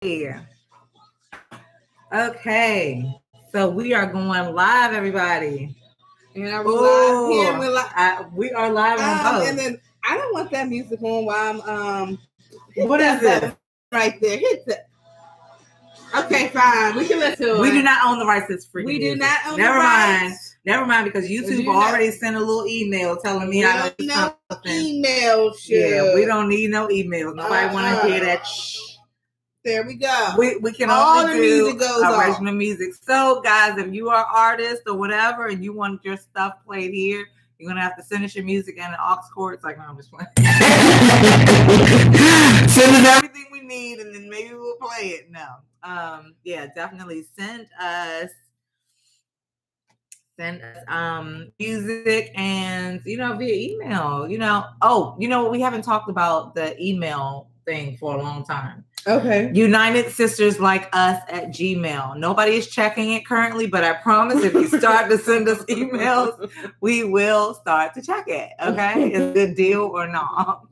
Yeah. Okay, so we are going live, everybody. And are we live here? We are live on both. And then I don't want that music on while I'm what is it? Right there. Hit that. Okay, fine. We can listen to it. We do not own the rights to this freaking We do music. not own the rights. Never mind, because YouTube already sent a little email telling me I don't know something. Email shit. Yeah, we don't need no emails. Nobody want to hear that. There we go. We can only do original music. So, guys, if you are an artist or whatever and you want your stuff played here, you're going to have to send us your music and the aux cord. It's like, no, I'm just playing. Send us everything we need and then maybe we'll play it. No. Yeah, definitely send us music and, via email, what? We haven't talked about the email thing for a long time. Okay. United Sisters Like Us at Gmail. Nobody is checking it currently, but I promise if you start to send us emails, we will start to check it. Okay? Is it a good deal or not?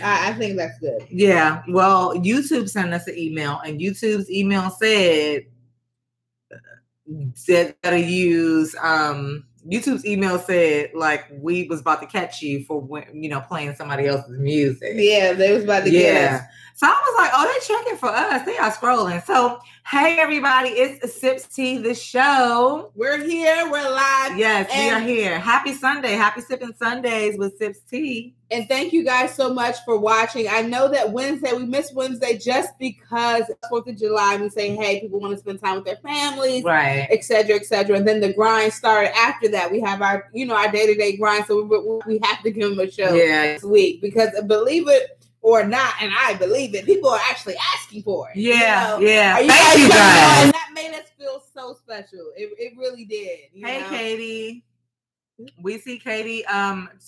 I think that's good. Yeah. Well, YouTube sent us an email, and YouTube's email said gotta use YouTube's email said like we was about to catch you for playing somebody else's music. Yeah, they was about to get us. So I was like, oh, they're checking for us. They are scrolling. So hey everybody, it's SipsTea the Show. We're here, we're live. Yes, we are here. Happy Sunday. Happy Sipping Sundays with SipsTea. And thank you guys so much for watching. I know that we missed Wednesday just because it's 4th of July. We say, hey, people want to spend time with their families, right, et cetera, et cetera. And then the grind started after that. We have our, our day-to-day grind. So we have to give them a show this week because believe it or not, and I believe it, people are actually asking for it. Yeah. Thank you guys. And that made us feel so special. It really did. Hey, Katie. We see Katie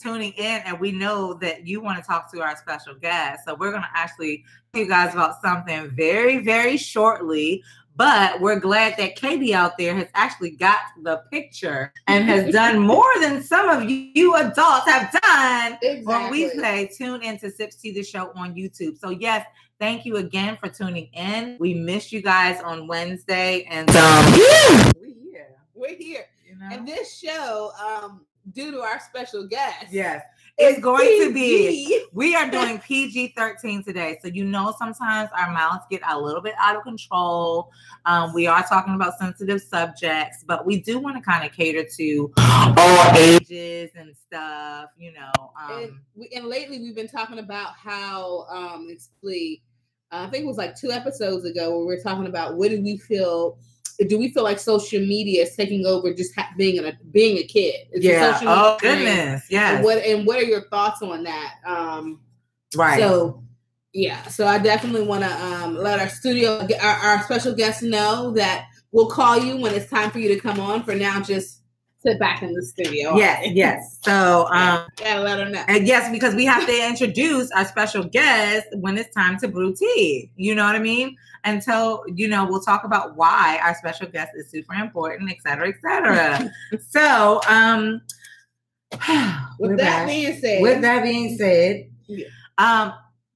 tuning in, and we know that you want to talk to our special guest. So we're going to actually tell you guys about something very, very shortly. But we're glad that Katie out there has actually got the picture and has done more than some of you adults have done when we say tune into SipsTea the Show on YouTube. So yes, thank you again for tuning in. We missed you guys on Wednesday, and we're here. And this show, due to our special guest, it's going to be, we are doing PG-13 today. So, sometimes our mouths get a little bit out of control. We are talking about sensitive subjects, but we do want to kind of cater to all ages and stuff, and lately we've been talking about how, I think it was like 2 episodes ago where we were talking about what do we feel like social media is taking over just being a kid? Oh, goodness. Yeah. And what are your thoughts on that? Right. So, So I definitely want to let our special guests know that we'll call you when it's time for you to come on. For now, just sit back in the studio. Yes. So, gotta let her know. And yes, because we have to introduce our special guest when it's time to brew tea. You know what I mean? Until, we'll talk about why our special guest is super important, et cetera, et cetera. So, with that being said,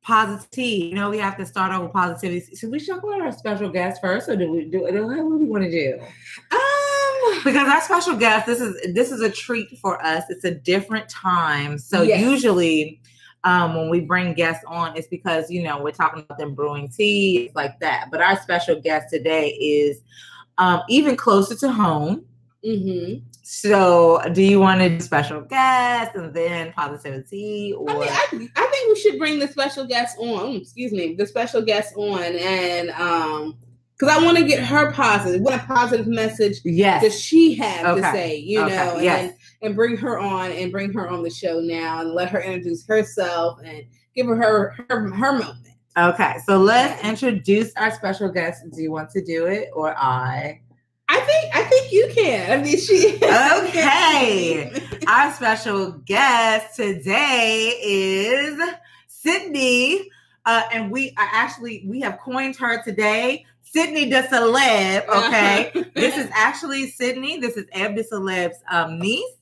PositiviTEA. We have to start off with positivity. Should we talk about our special guest first, or what do we want to do? Because our special guest, this is a treat for us. It's a different time. So usually when we bring guests on, it's because, we're talking about them brewing tea, like that. But our special guest today is even closer to home. Mm-hmm. So do you want to do special guest and then PositiviTEA? Or I think we should bring the special guest on. The special guest on, and because I want to get her positive. What a positive message does she have to say, and bring her on the show now and let her introduce herself and give her moment. Okay, so let's introduce our special guest. Do you want to do it or I? I think you can. I mean, Okay. Our special guest today is Sydney, and we have coined her today, SipsTea the Deceleb. Okay, this is actually Sydney. This is Eb Deceleb's niece.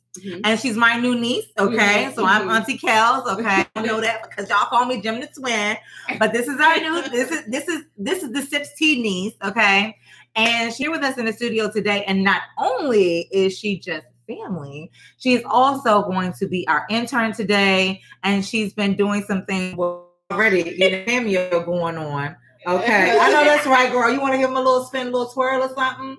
And she's my new niece, okay? So I'm Auntie Kels, okay? I know that because y'all call me GemDTwin, but this is our new, this is the SipsTea niece, okay? And she's here with us in the studio today. And not only is she just family, she is also going to be our intern today. And she's been doing some things already, cameo going on. Okay, I know that's right, girl. You want to give him a little spin, a little twirl or something?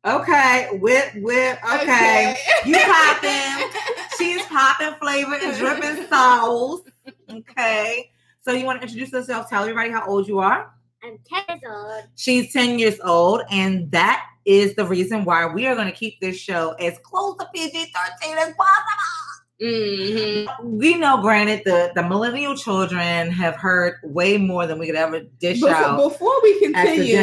Okay, whip. Okay, you popping. She's popping flavor and dripping sauce. Okay, so you want to introduce yourself? Tell everybody how old you are. I'm 10 years old. She's 10 years old, and that is the reason why we are going to keep this show as close to PG-13 as possible. We know, granted, the millennial children have heard way more than we could ever dish out. Before we continue,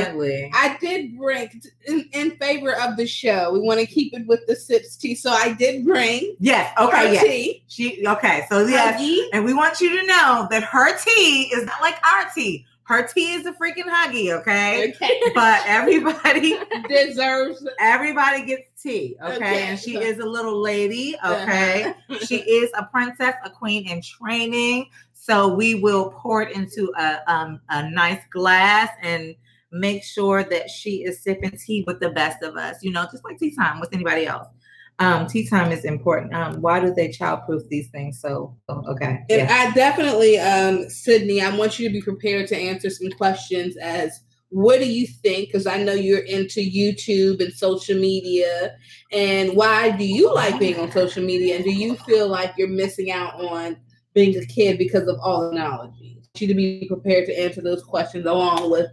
I did bring, in favor of the show, we want to keep it with the SipsTea, so I did bring tea. And we want you to know that her tea is not like our tea. Her tea is a freaking Huggy, okay? But everybody deserves. Everybody gets tea, okay? And she is a little lady, okay? She is a princess, a queen in training. So we will pour it into a nice glass and make sure that she is sipping tea with the best of us. Just like tea time with anybody else. Tea time is important. Why do they childproof these things? So, okay. And I definitely, Sydney, I want you to be prepared to answer some questions as what do you think? Because I know you're into YouTube and social media. And why do you like being on social media? And do you feel like you're missing out on being a kid because of all the knowledge? I want you to be prepared to answer those questions along with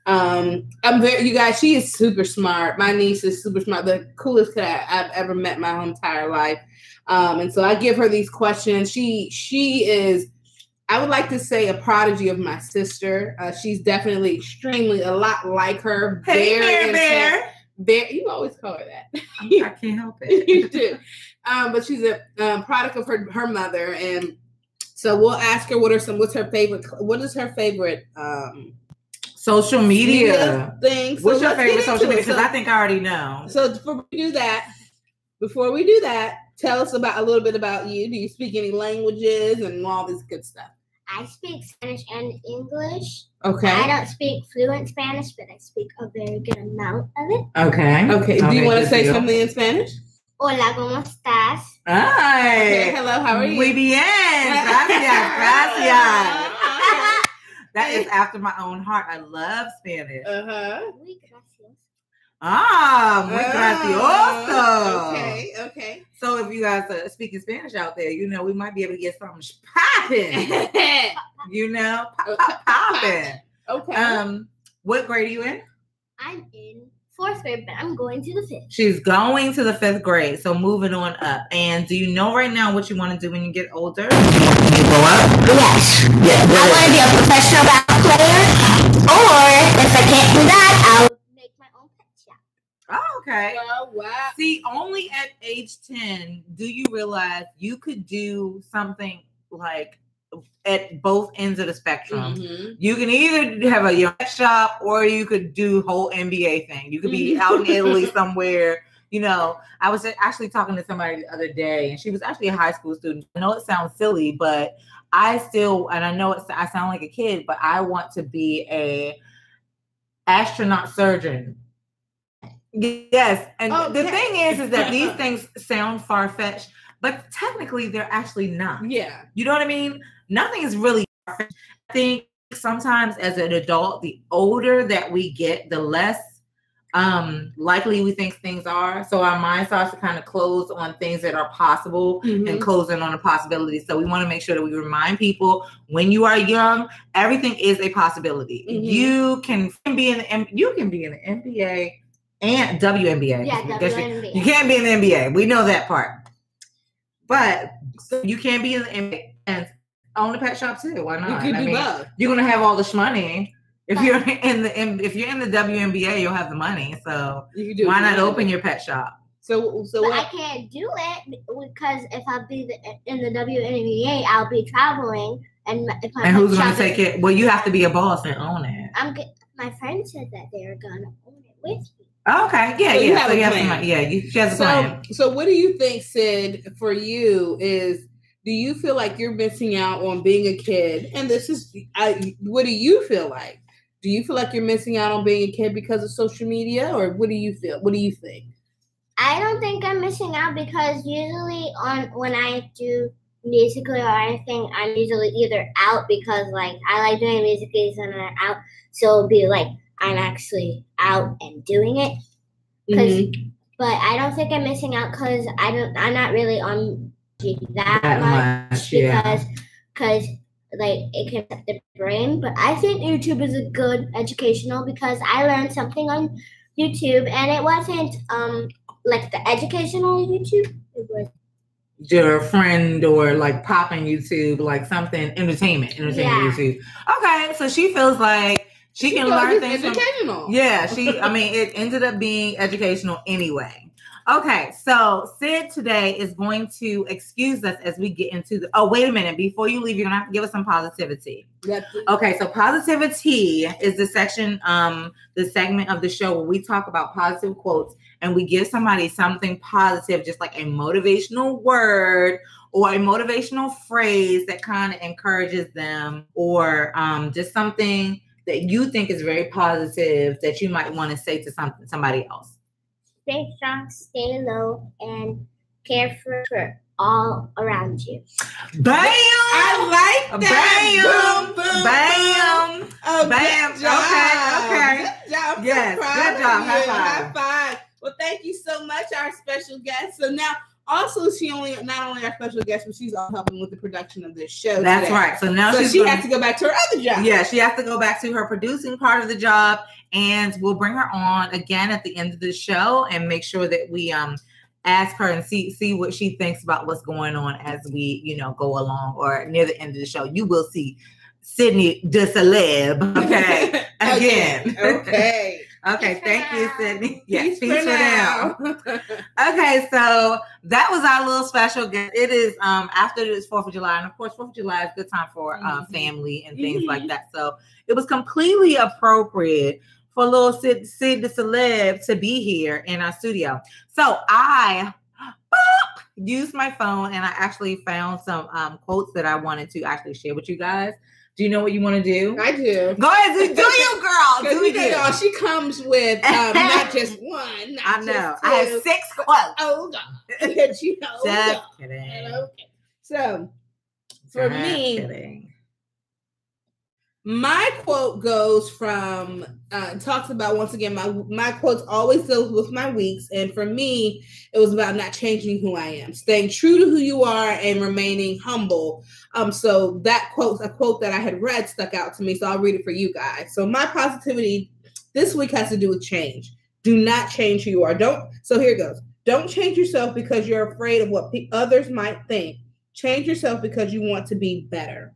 you guys, she is super smart. My niece is super smart, the coolest kid I've ever met my whole entire life. And so I give her these questions. She is, I would like to say, a prodigy of my sister. She's definitely extremely a lot like her. Hey, Bear. You always call her that. I can't help it. You do. But she's a product of her mother. And so we'll ask her what is her favorite social media things. What's your favorite social media? Because I think I already know. So before we do that, tell us a little bit about you. Do you speak any languages and all this good stuff? I speak Spanish and English. Okay. I don't speak fluent Spanish, but I speak a very good amount of it. Okay. Do you want to say something in Spanish? Hola, ¿cómo estás? Hi. Okay, hello, how are you? Muy bien. Gracias. That is after my own heart. I love Spanish. Muy gracias. Muy gracioso. Okay. So if you guys are speaking Spanish out there, we might be able to get something popping. Popping. Okay. What grade are you in? I'm in 4th grade, but I'm going to the 5th. She's going to the 5th grade, so moving on up. And do you know right now what you want to do when you get older? You grow up? Yes. I want to be a professional basketball player, or if I can't do that, I'll make my own pet shop. Oh, okay. Oh, wow. See, only at age 10 do you realize you could do something like at both ends of the spectrum. You can either have a pet shop or you could do whole NBA thing. You could be out in Italy somewhere. I was actually talking to somebody the other day, and she was actually a high school student. I know it sounds silly, but I know I sound like a kid, but I want to be a astronaut surgeon. Yes. And the thing is that these things sound far-fetched, but technically they're actually not. Yeah. You know what I mean? Nothing is really far-fetched. I think sometimes as an adult, the older that we get, the less likely we think things are. So our mind starts to kind of close on things that are possible and closing on a possibility. So we want to make sure that we remind people when you are young, everything is a possibility. You can be in the NBA and WNBA. Yeah, WNBA. You can't be in the NBA. We know that part. But you can be in the NBA and own a pet shop too. Why not? You can do both. You're gonna have all the money. If you're in the WNBA, you'll have the money. So why not open your pet shop? So I can't do it because if I'll be in the WNBA, I'll be traveling, and who's going to take it? Well, you have to be a boss and own it. My friend said that they are going to own it with me. Okay. Yeah. So yeah. So you have some. Yeah. She has a plan. So what do you think, Sid, for you is? Do you feel like you're missing out on being a kid? And this is, what do you feel like? Do you feel like you're missing out on being a kid because of social media, or what do you feel? What do you think? I don't think I'm missing out because usually when I do musically or anything, I'm usually either out because like I like doing musicals and I'm out, so it'll be like I'm actually out and doing it. But I don't think I'm missing out because I'm not really on that much because like it can affect the brain. But I think YouTube is a good educational because I learned something on YouTube and it wasn't like the educational YouTube. It was your friend or like popping YouTube, like something entertainment YouTube. Okay, so she feels like she can learn things educational. It ended up being educational anyway. Okay, so Sid today is going to excuse us as we get into the. Oh, wait a minute! Before you leave, you're gonna have to give us some positivity. Okay, so PositiviTEA is the section, the segment of the show where we talk about positive quotes and we give somebody something positive, just like a motivational word or a motivational phrase that kind of encourages them, or just something that you think is very positive that you might want to say to somebody else. Stay strong, stay low, and care for all around you. Bam! I like that. Bam! Bam! Oh, bam! Good job. Okay. Good job. Yes. Good job. High five. Well, thank you so much, our special guest. So now, also, not only our special guest, but she's all helping with the production of this show. That's today. right. So now she has to go back to her other job. Yeah, she has to go back to her producing part of the job, and we'll bring her on again at the end of the show and make sure that we ask her and see what she thinks about what's going on as we go along, or near the end of the show. You will see SipsTea the Celeb. Okay, again. Okay. Okay, thank you, Sydney. Yes, peace for now. Okay, so that was our little special guest. It is after this 4th of July, and of course 4th of July is a good time for family and things like that. So it was completely appropriate for little Sid the Celeb to be here in our studio. So I used my phone and I actually found some quotes that I wanted to actually share with you guys. Do you know what you want to do? I do. Go ahead, do you, girl. Do you. She comes with not just one. I know. I have 6 quotes. Oh, God. Just kidding. Okay. So, for me, my quote goes from, talks about, once again, my quotes always deals with my weeks. And for me, it was about not changing who I am, staying true to who you are and remaining humble. So that quote, a quote that I had read, stuck out to me. So I'll read it for you guys. So my positivity this week has to do with change. Do not change who you are. So here it goes. Don't change yourself because you're afraid of what others might think. Change yourself because you want to be better.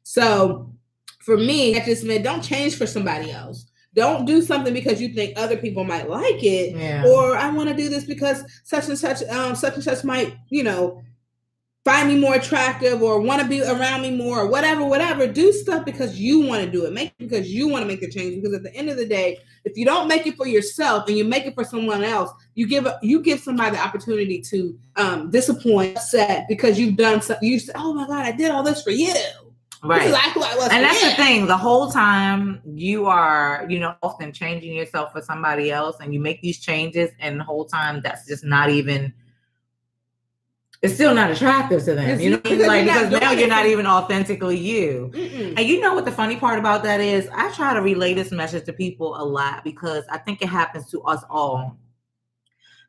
So for me, that just meant don't change for somebody else. Don't do something because you think other people might like it, or I want to do this because such and such might, find me more attractive or want to be around me more or whatever. Do stuff because you want to do it. Make it because you want to make the change. Because at the end of the day, if you don't make it for yourself and you make it for someone else, you give somebody the opportunity to disappoint, upset because you've done something. You say, "Oh my God, I did all this for you." Right. This is like who I was. And that's the thing. The whole time you are, often changing yourself for somebody else, and you make these changes, and the whole time that's just not even. It's still not attractive to them, because now you're not even authentically you. Mm-mm. And you know what the funny part about that is? I try to relay this message to people a lot because I think it happens to us all.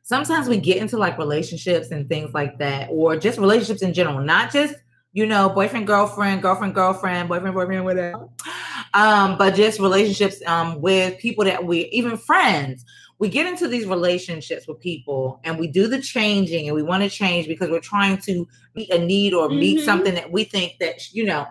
Sometimes we get into like relationships and things like that, or just relationships in general, not just, boyfriend, girlfriend, boyfriend, whatever. But just relationships with people that even friends. We get into these relationships with people and we do the changing and we want to change because we're trying to meet a need or meet something that we think that,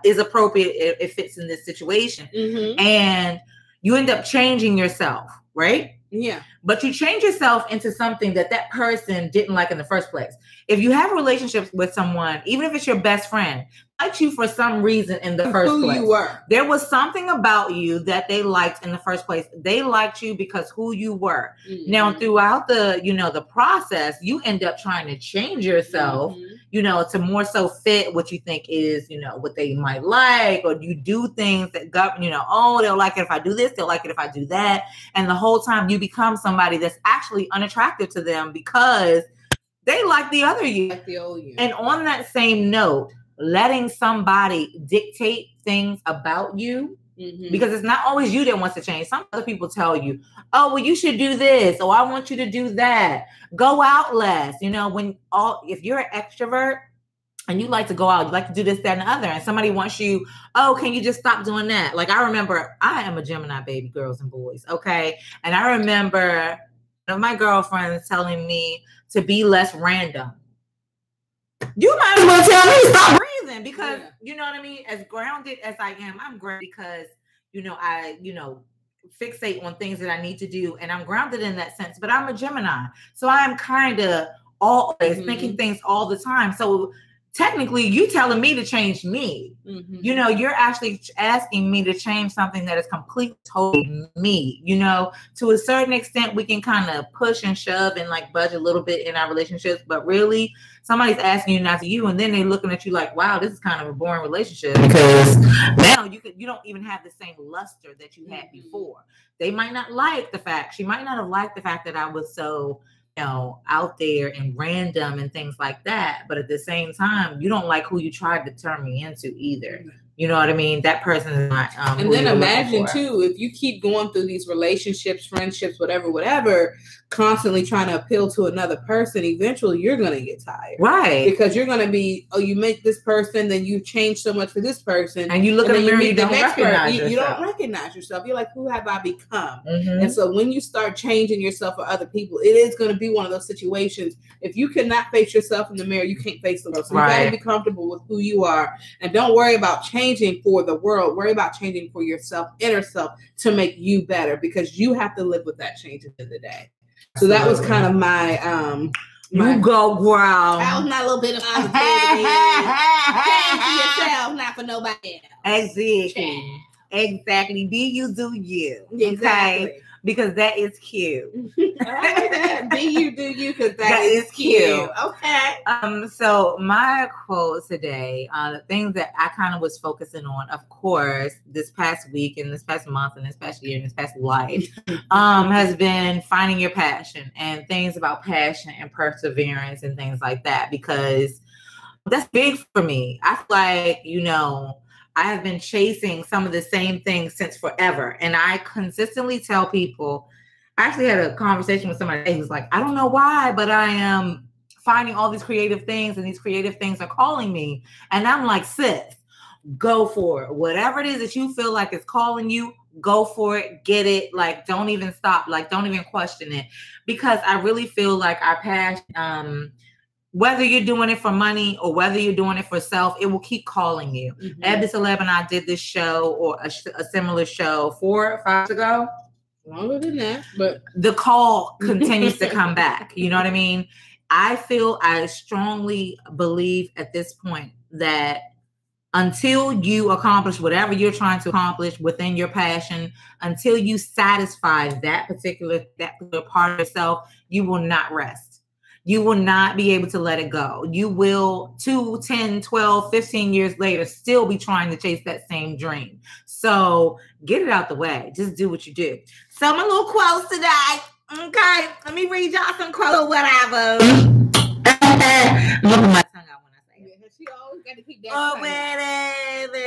is appropriate. It fits in this situation. Mm-hmm. And you end up changing yourself, right? Yeah. But you change yourself into something that person didn't like in the first place. If you have relationships with someone, even if it's your best friend, liked you for some reason in the first place. Who you were. There was something about you that they liked in the first place. They liked you because who you were. Mm-hmm. Now, throughout the, the process, you end up trying to change yourself, to more so fit what you think is, what they might like, or you do things that they'll like it if I do this, they'll like it if I do that. And the whole time you become somebody that's actually unattractive to them because they like the other you. Like the old you. And on that same note, letting somebody dictate things about you, because it's not always you that wants to change. Some other people tell you, oh, well, you should do this, or I want you to do that. Go out less. If you're an extrovert and you like to go out, you like to do this, that, and the other, and somebody wants you, oh, can you just stop doing that? Like, I remember, I am a Gemini baby, girls and boys, okay? And I remember one of my girlfriends telling me to be less random. You might as well tell me stop breathing, because you know what I mean? As grounded as I am, I'm grounded because, I fixate on things that I need to do, and I'm grounded in that sense, but I'm a Gemini. So I'm kind of always thinking things all the time. So technically you telling me to change me. You're actually asking me to change something that is completely totally me. To a certain extent, we can kind of push and shove and like budge a little bit in our relationships, but really somebody's asking you not to you, and then they're looking at you like, wow, this is kind of a boring relationship, because now you don't even have the same luster that you had before. They might not like the fact, she might not have liked the fact that I was so out there and random and things like that. But at the same time, you don't like who you tried to turn me into either. You know what I mean? That person is not. And then imagine too, if you keep going through these relationships, friendships, whatever, constantly trying to appeal to another person, eventually you're going to get tired. Right. Because you're going to be, you make this person, then you change so much for this person. And you look in the mirror, you don't recognize yourself. You don't recognize yourself. You're like, who have I become? And so when you start changing yourself for other people, it is going to be one of those situations. If you cannot face yourself in the mirror, you can't face the world. So you got to be comfortable with who you are. And don't worry about changing for the world. Worry about changing for yourself, inner self, to make you better, because you have to live with that change at the end of the day. So that was kind of my you go growl. That was my little bit of honesty. Change for yourself, not for nobody else. Exactly. Be you, do you. Exactly. Okay? Because that is cute. Be you, do you, because that is cute. Okay. So my quote today, the things that I kind of was focusing on, of course, this past week and this past month and this past year and this past life, has been finding your passion and things about passion and perseverance and things like that, because that's big for me. I feel like, I have been chasing some of the same things since forever. And I consistently tell people, I actually had a conversation with somebody who's like, I don't know why, but I am finding all these creative things, and these creative things are calling me. And I'm like, sis, go for it. Whatever it is that you feel like is calling you, go for it, get it. Like, don't even stop. Like, don't even question it. Because I really feel like our passion, whether you're doing it for money or whether you're doing it for self, it will keep calling you. Eb Deceleb and I did this show, or a similar show 4 or 5 ago. Longer than that, but the call continues to come back. You know what I mean? I strongly believe at this point that until you accomplish whatever you're trying to accomplish within your passion, until you satisfy that particular part of yourself, you will not rest. You will not be able to let it go. You will 2, 10, 12, 15 years later still be trying to chase that same dream. So get it out the way. Just do what you do. So my little quotes today. Okay. Let me read y'all some quotes or whatever. Look at my tongue out when I say it. She always got to keep that. Whatever.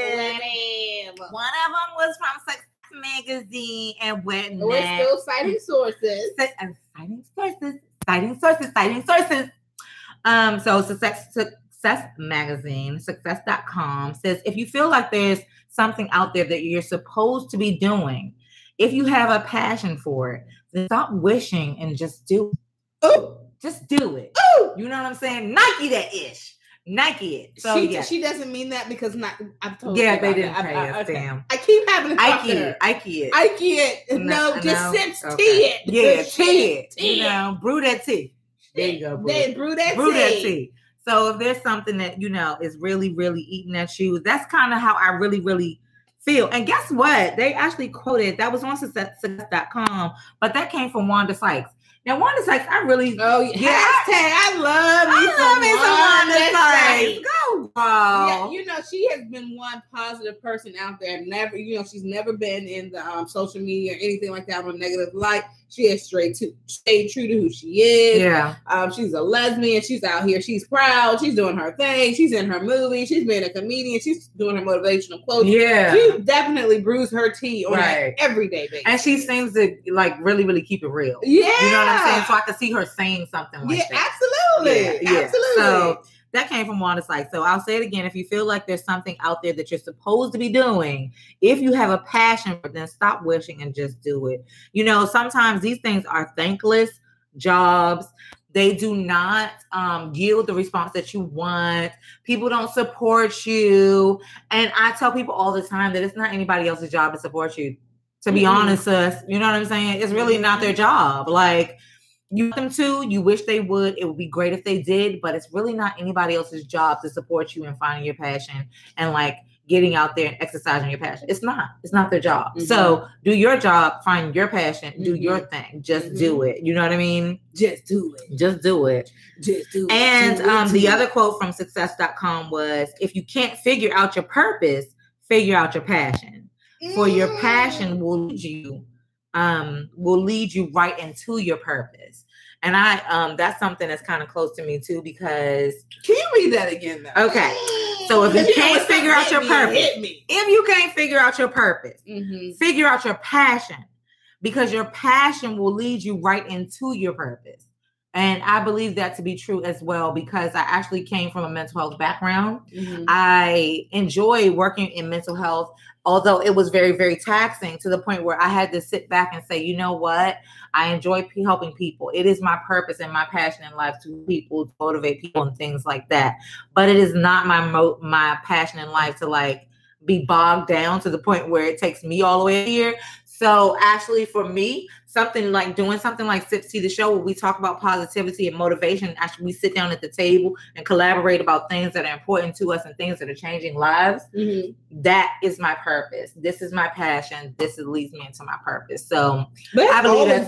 One of them was from Success Magazine and whatnot. We're still citing sources. Citing sources. So Success Magazine, success.com says, if you feel like there's something out there that you're supposed to be doing, if you have a passion for it, then stop wishing and just do it. Ooh. Just do it. Ooh. You know what I'm saying? Nike that ish. Nike it. So she doesn't mean that, because I've told her. Yeah, they didn't pay us. Damn. I keep having to Ike it. No, just SipsTea it. Yeah, tea it. Brew that tea. There you go. Brew that tea. So if there's something that, is really, really eating at you, that's kind of how I really, really feel. And guess what? They actually quoted, that was on success.com, but that came from Wanda Sykes. Now, Wanda Sykes, I really... Oh, yeah. I love me some Wanda Sykes. Go, girl. Yeah, she has been one positive person out there. Never, she's never been in the social media or anything like that on a negative light. She has stayed true to who she is. Yeah. She's a lesbian. She's out here. She's proud. She's doing her thing. She's in her movie. She's being a comedian. She's doing her motivational quotes. Yeah. She definitely brews her tea on an everyday basis. And she seems to really, really keep it real. Yeah. You know what I'm saying? So I could see her saying something like that. Absolutely. Yeah. Absolutely. So that came from Wanda Sykes. So I'll say it again. If you feel like there's something out there that you're supposed to be doing, if you have a passion for it, then stop wishing and just do it. Sometimes these things are thankless jobs. They do not yield the response that you want. People don't support you. And I tell people all the time that it's not anybody else's job to support you. To be honest, sis, you know what I'm saying? It's really not their job. Like, you want them to, you wish they would. It would be great if they did, but it's really not anybody else's job to support you in finding your passion and getting out there and exercising your passion. It's not their job. Mm-hmm. So do your job, find your passion, do your thing. Just do it. You know what I mean? Just do it. Just do it. Just do it. And the other quote from success.com was, if you can't figure out your purpose, figure out your passion. For your passion will lead you right into your purpose. And that's something that's kind of close to me too, because... Can you read that again though? Okay. So if you can't figure out your purpose, if you can't figure out your purpose, figure out your passion, because your passion will lead you right into your purpose. And I believe that to be true as well, because I actually came from a mental health background. I enjoy working in mental health, although it was very, very taxing to the point where I had to sit back and say, you know what? I enjoy helping people. It is my purpose and my passion in life to people, to motivate people and things like that. But it is not my passion in life to be bogged down to the point where it takes me all the way here. So actually for me, doing something like SipsTea the Show, where we talk about positivity and motivation, actually we sit down at the table and collaborate about things that are important to us and things that are changing lives. That is my purpose. This is my passion. This leads me into my purpose. So I believe that's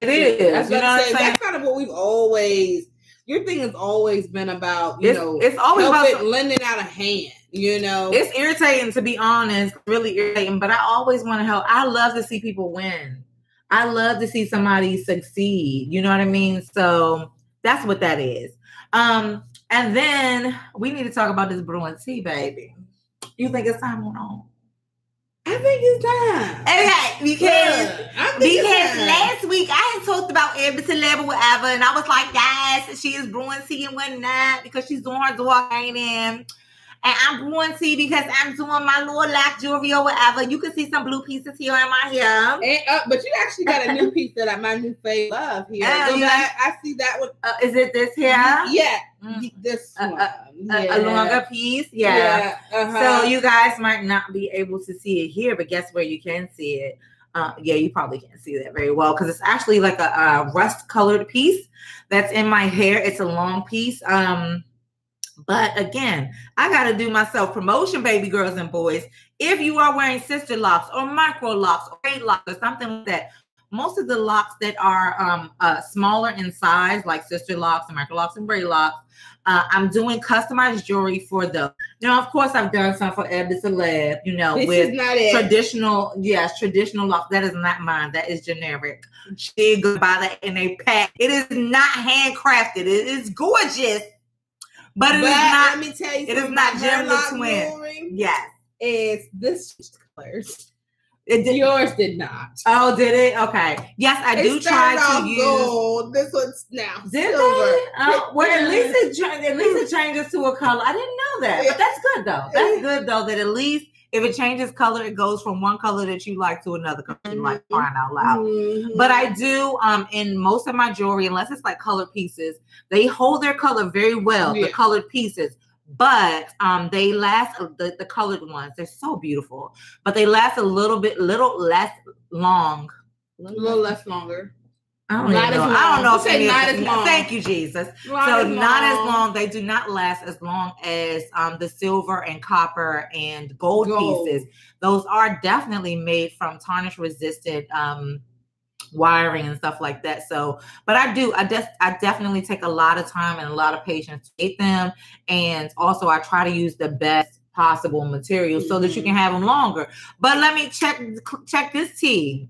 it is. That's kind of what we've always, your thing has always been about, it's always about lending out a hand. It's irritating, to be honest, really irritating, but I always want to help. I love to see people win. I love to see somebody succeed. You know what I mean? So that's what that is. And then we need to talk about this brewing tea, baby. You think it's time or no? I think it's time. Okay, because last week I had talked about Eb Deceleb or whatever, and I was like, yes, she is brewing tea and whatnot because she's doing her door training. And I'm brewing tea because I'm doing my little lock jewelry or whatever. You can see some blue pieces here in my hair. And, but you actually got a new piece that my new fave love here. I see that one. Is it this here? Yeah. This one. A longer piece. Yeah. So you guys might not be able to see it here, but guess where you can see it? You probably can't see that very well because it's actually like a rust colored piece that's in my hair. It's a long piece. But again, I got to do my self-promotion, baby girls and boys. If you are wearing sister locks or micro locks or 8 locks or something like that, most of the locks that are smaller in size, like sister locks and micro locks and braid locks, I'm doing customized jewelry for them. Now, of course, I've done some for Eb Deceleb, this with traditional locks. That is not mine. That is generic. She go buy that in a pack. It is not handcrafted. It is gorgeous. But it is not. Let me tell you, it is not GemDTwin. Yes, it's this colors. Yours did not. Oh, did it? Okay. Yes, I do try to use gold. This one's now did silver. Well, at least it changes to a color. I didn't know that, but that's good though. That's good though. That at least if it changes color, it goes from one color that you like to another color you like, crying out loud. But I do in most of my jewelry, unless it's like colored pieces, they hold their color very well, the colored pieces. But they last, the colored ones, they're so beautiful. But they last a little less longer. I don't know if they not as long. Thank you, Jesus. Not as long. They do not last as long as the silver and copper and gold pieces. Those are definitely made from tarnish resistant wiring and stuff like that. So, but I definitely take a lot of time and a lot of patience to make them, and also I try to use the best possible materials so that you can have them longer. But let me check this tea.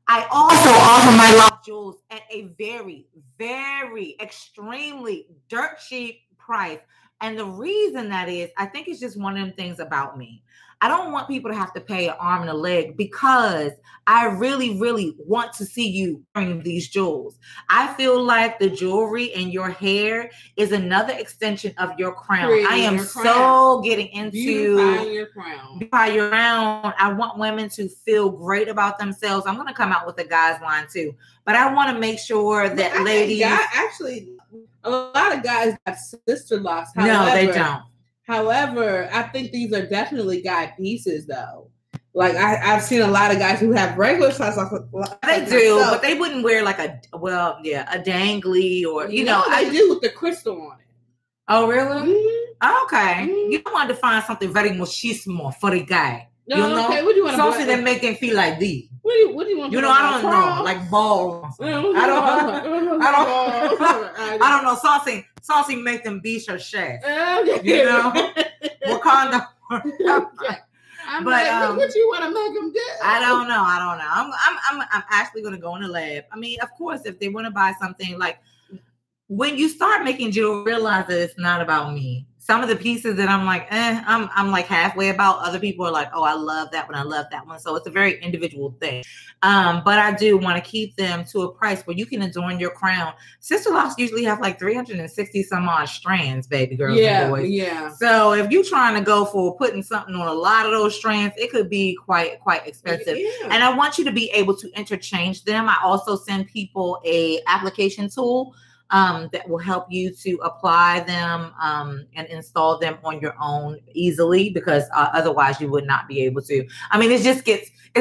I also offer my lock jewels at a very, very extremely dirt cheap price. And the reason that is, I think it's just one of them things about me. I don't want people to have to pay an arm and a leg because I really, really want to see you wearing these jewels. I feel like the jewelry and your hair is another extension of your crown. I am so getting into beautifying your crown. I want women to feel great about themselves. I'm going to come out with a guy's line too, but I want to make sure that ladies. A lot of guys have sister locks. No, they don't. However, I think these are definitely guy pieces, though. Like I've seen a lot of guys who have regular size locks. They do, but they wouldn't wear like a dangly or you know. They do with the crystal on it. Oh, really? Mm-hmm. Okay. Mm-hmm. You wanted to find something very machismo for the guy. No, you know? Okay. What do you want? Something that make him feel like thee. What do you want? You know, I don't know, like balls. I don't know. Saucy make them beat your shaft. You know, Wakanda. Okay. What you want to make them do? I don't know. I'm actually going to go in the lab. I mean, of course, if they want to buy something, like when you start making jewelry, realize that it's not about me. Some of the pieces that I'm like, I'm like halfway about. Other people are like, oh, I love that one. I love that one. So it's a very individual thing. But I do want to keep them to a price where you can adorn your crown. Sister locks usually have like 360 some odd strands, baby girls and boys. Yeah. So if you're trying to go for putting something on a lot of those strands, it could be quite expensive. Yeah. And I want you to be able to interchange them. I also send people a application tool that will help you to apply them and install them on your own easily, because otherwise you would not be able to. I mean, it's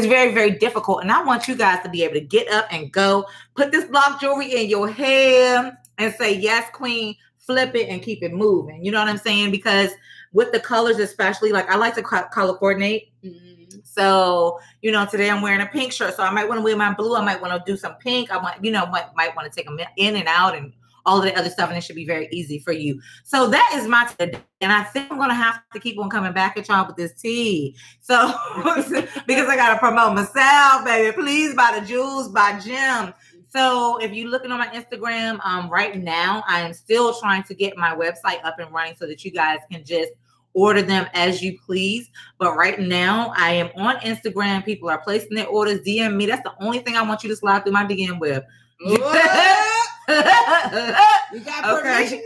very, very difficult. And I want you guys to be able to get up and go, put this block jewelry in your hair and say, yes, queen, flip it and keep it moving. You know what I'm saying? Because with the colors, especially, like I like to color coordinate. Mm-hmm. So, you know, today I'm wearing a pink shirt. So I might want to wear my blue. I might want to do some pink. I might want to take them in and out and all of the other stuff, and it should be very easy for you. So that is my today, and I think I'm gonna have to keep on coming back at y'all with this tea. So because I gotta promote myself, baby. Please buy the jewels by Gem. So if you're looking on my Instagram, right now I am still trying to get my website up and running so that you guys can just order them as you please. But right now I am on Instagram. People are placing their orders. DM me. That's the only thing I want you to slide through my DM with. You got permission to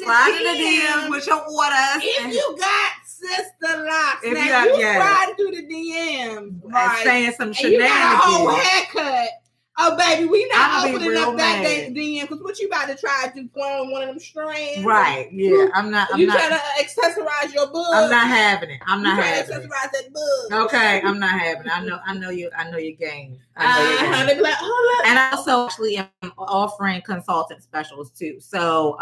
slide in the DMs with your orders. If you got sister locks, if you slide through the DMs, right, saying some shenanigans, you got a whole haircut. Oh, baby, we not opening up that DM because what you about to try to put on one of them strands? Right? Yeah, I'm not. You trying to accessorize your bug? I'm not having it. I'm not having it. Accessorize that bug. Okay, I'm not having it. I know your game. And I also actually am offering consultant specials too. So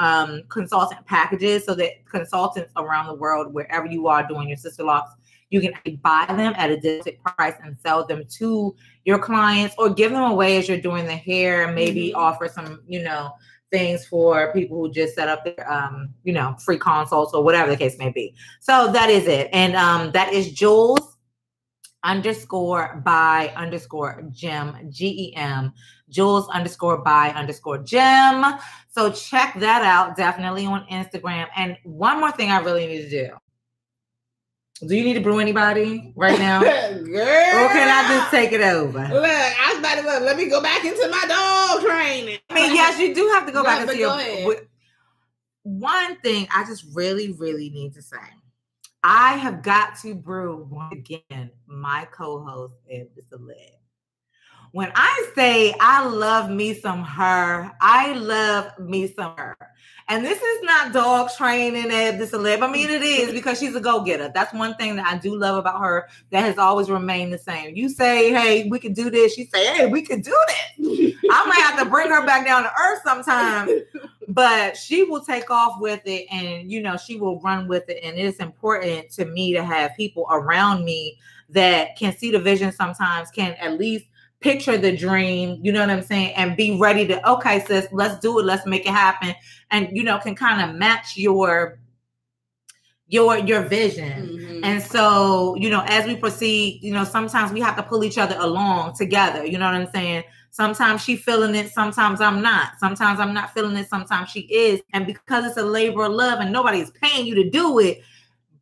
consultant packages, so that consultants around the world, wherever you are doing your sister locks, you can buy them at a discounted price and sell them to your clients, or give them away as you're doing the hair, and maybe offer some, you know, things for people who just set up their, you know, free consults or whatever the case may be. So that is it. And that is Jules_by_Gem, GEM, Jules_by_Gem. So check that out, definitely on Instagram. And one more thing I really need to do. Do you need to brew anybody right now? Girl. Or can I just take it over? Look, I was about to let me go back into my dog training. I mean, yes, you do have to go back into your... One thing I just really, really need to say. I have got to brew once again my co-host, Eb Deceleb. When I say I love me some her, I love me some her. And this is not dog training Eb Deceleb. I mean, it is because she's a go-getter. That's one thing that I do love about her that has always remained the same. You say, hey, we can do this. She say, hey, we can do this. I might have to bring her back down to earth sometime. But she will take off with it and, you know, she will run with it. And it's important to me to have people around me that can see the vision sometimes, can at least picture the dream, you know what I'm saying, and be ready to, okay, sis, let's do it, let's make it happen, and you know, can kind of match your vision. Mm-hmm. And so, you know, as we proceed, you know, sometimes we have to pull each other along together, you know what I'm saying? Sometimes she feeling it, sometimes I'm not. Sometimes I'm not feeling it, sometimes she is. And because it's a labor of love and nobody's paying you to do it,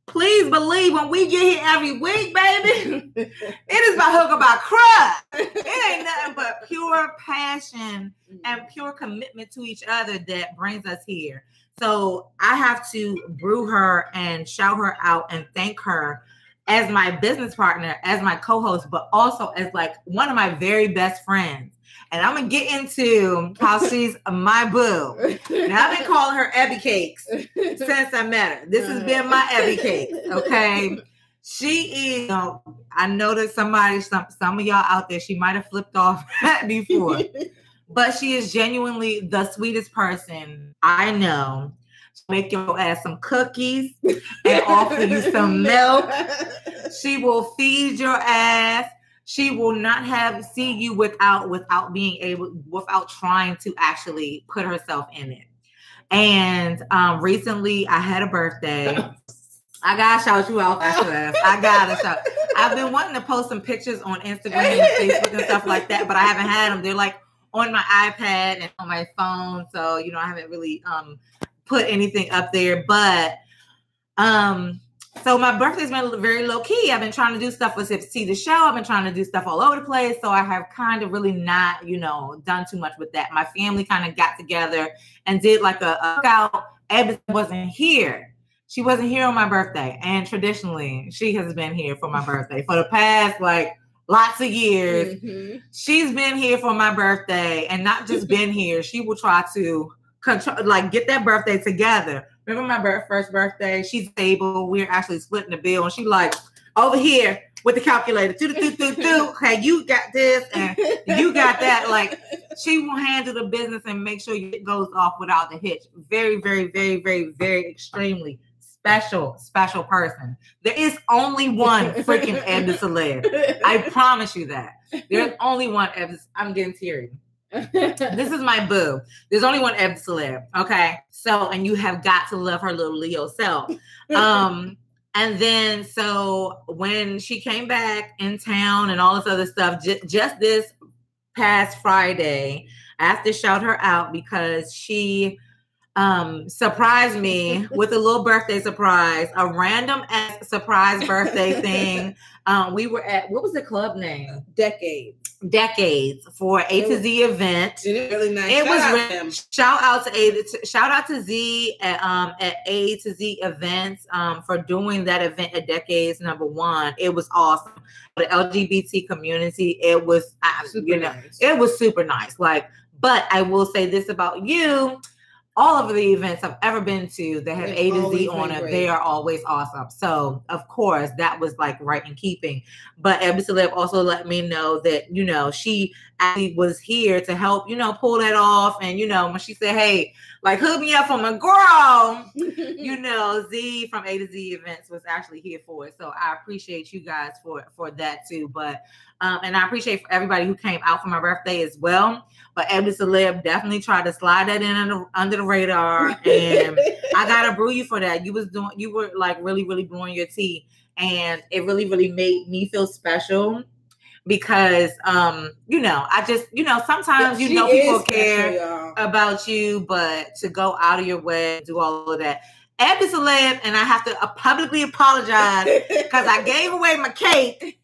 please believe when we get here every week, baby, it is by hook or by crook. It ain't nothing but pure passion and pure commitment to each other that brings us here. So I have to brew her and shout her out and thank her as my business partner, as my co-host, but also as like one of my very best friends. And I'm going to get into how she's my boo. Now, I've been calling her Ebby Cakes since I met her. This has been my Ebby Cakes, okay? She is, you know, I know that some of y'all out there, she might have flipped off before. But she is genuinely the sweetest person I know. She'll make your ass some cookies and offer you some milk. She will feed your ass. She will not see you without trying to actually put herself in it. And recently I had a birthday. I gotta shout you out after this. I gotta shout. I've been wanting to post some pictures on Instagram and Facebook and stuff like that, but I haven't had them. They're like on my iPad and on my phone. So, you know, I haven't really put anything up there. But so my birthday's been very low key. I've been trying to do stuff with SipsTea the Show. I've been trying to do stuff all over the place. So I have kind of really not, you know, done too much with that. My family kind of got together and did like a cookout. Eb wasn't here. She wasn't here on my birthday. And traditionally, she has been here for my birthday for the past, like, lots of years. Mm-hmm. She's been here for my birthday and not just been here. She will try to control, like, get that birthday together. Remember my first birthday? She's able. We're actually splitting the bill. And she's like, over here with the calculator. Hey, you got this and you got that. Like, she will handle the business and make sure it goes off without the hitch. Very, very, very, very, very extremely special person. There is only one freaking Eb Deceleb. I promise you that. There's only one Eb. I'm getting teary. This is my boo. There's only one Eb Deceleb. Okay. So, and you have got to love her little Leo self. And then, so when she came back in town and all this other stuff, just this past Friday, I have to shout her out because she surprised me with a little birthday surprise, a random surprise birthday thing. We were at, what was the club name? Decades for A to Z event. It was really nice. It was shout out to Z at A to Z events for doing that event at Decades #1. It was awesome. The LGBT community, it was nice. It was super nice. Like, but I will say this about you. All of the events I've ever been to that have A to Z on it, they are always awesome. So, of course, that was like right in keeping. But Eb Deceleb also let me know that, you know, she actually was here to help, you know, pull that off. And, you know, when she said, hey, like, hook me up for my girl, you know, Z from A to Z events was actually here for it. So I appreciate you guys for that too. But, and I appreciate everybody who came out for my birthday as well. But Eb Deceleb definitely tried to slide that in under the radar. And I got to brew you for that. You were like really, really brewing your tea. And it really, really made me feel special. Because, you know, I just, you know, sometimes, you know, people care about you, but to go out of your way, do all of that. Eb Deceleb, and I have to publicly apologize because I gave away my cake.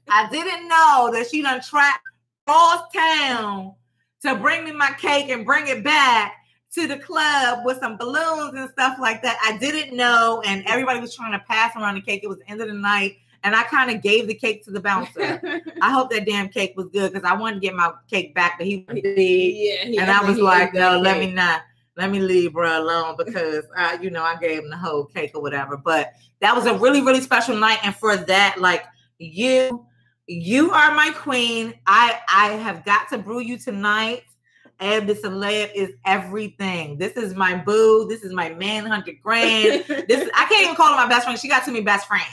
I didn't know that she done tracked across town to bring me my cake and bring it back to the club with some balloons and stuff like that. I didn't know, and everybody was trying to pass around the cake. It was the end of the night. and I kind of gave the cake to the bouncer. I hope that damn cake was good because I wanted to get my cake back, but he and I was like, no, let me leave bro alone because I gave him the whole cake or whatever. But that was a really, really special night, and for that, like you are my queen. I have got to brew you tonight. Eb Deceleb is everything. This is my boo. This is my man, 100 grand. I can't even call her my best friend. She got too many best friends.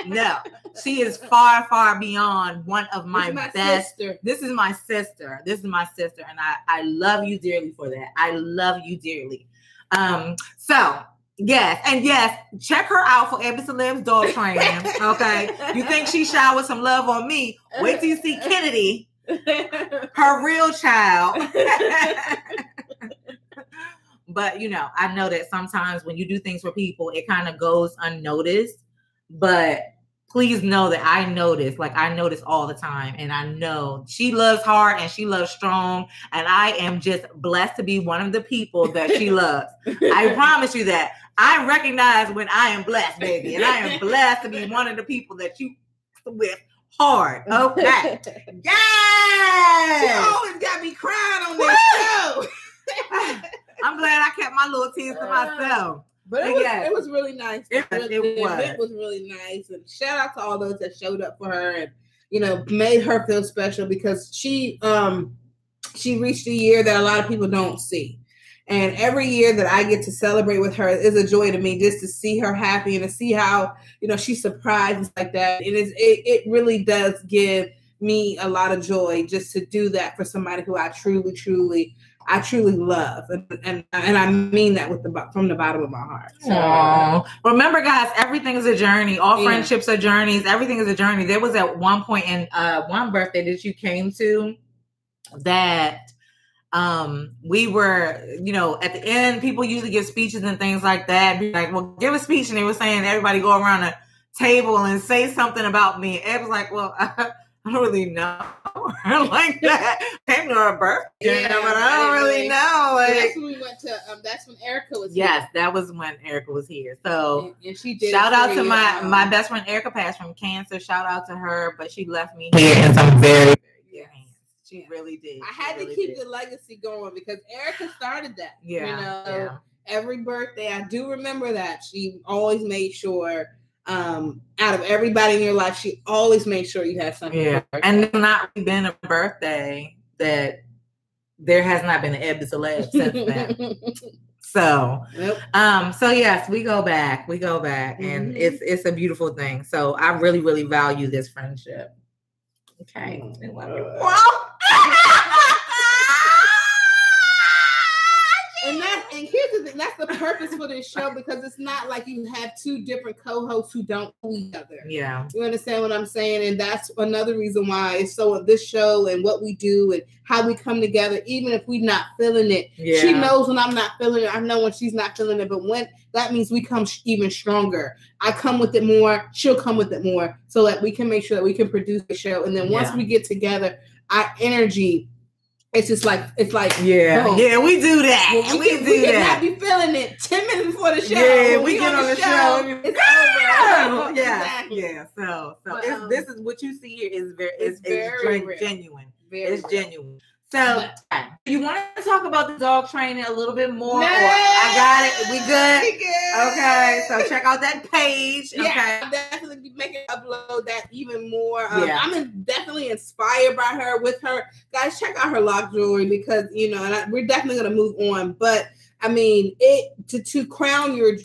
No. She is far, far beyond one of my best. Sister. This is my sister. And I love you dearly for that. I love you dearly. So yes, check her out for Eb Deceleb's dog training. Okay, you think she showered some love on me? Wait till you see Kennedy. Her real child. But I know that sometimes when you do things for people, it kind of goes unnoticed. But please know that I notice all the time, and I know she loves hard and she loves strong, and I am just blessed to be one of the people that she loves. I promise you that. I recognize when I am blessed, baby, and I am blessed to be one of the people that you with. Hard. Okay. Yes. She always got me crying on this show. I'm glad I kept my little tears to myself. But it was really nice. It was really nice. And shout out to all those that showed up for her and, made her feel special because she reached a year that a lot of people don't see. And every year that I get to celebrate with her is a joy to me, just to see her happy and to see how, she's surprised and like that. It really does give me a lot of joy just to do that for somebody who I truly love. And I mean that from the bottom of my heart. So, remember, guys, everything is a journey. All friendships are journeys. Everything is a journey. There was at one point in one birthday that you came to that we were, at the end, people usually give speeches and things like that. Be like, well, give a speech. And they were saying everybody go around a table and say something about me. Ed was like, well, I don't really know like that. Came to her birthday, but I don't really know. Like, that's when we went to, that's when Erica was here. Yes, that was when Erica was here. So and she did shout out to my best friend Erica passed from cancer. Shout out to her, but she left me here in some very She really did. I had to keep the legacy going because Erica started that. Yeah. Every birthday, I do remember that. She always made sure, out of everybody in your life, she always made sure you had something. Yeah. And there's not really been a birthday that there has not been an Eb Deceleb since then. So, so yes, we go back, and it's a beautiful thing. So I really, really value this friendship. Okay. And here's the thing, that's the purpose for this show, because it's not like you have two different co-hosts who don't know each other. Yeah. You understand what I'm saying? And that's another reason why it's so this show and what we do and how we come together, even if we're not feeling it. Yeah. She knows when I'm not feeling it. I know when she's not feeling it. But when that means we come even stronger. I come with it more. She'll come with it more, so that we can make sure that we can produce the show. And then once we get together, our energy, it's just like, yeah, boom. Yeah, we do that. Well, we can not be feeling it 10 minutes before the show. Yeah, we get on the show. It's over. Yeah, exactly. Yeah. So this is what you see here is very genuine. It's genuine. So you want to talk about the dog training a little bit more? I got it. We good? Okay. So check out that page. Yeah, okay. I'm definitely making upload that even more. I'm definitely inspired by her. With her, guys, check out her lock jewelry because we're definitely gonna move on. But I mean, to crown your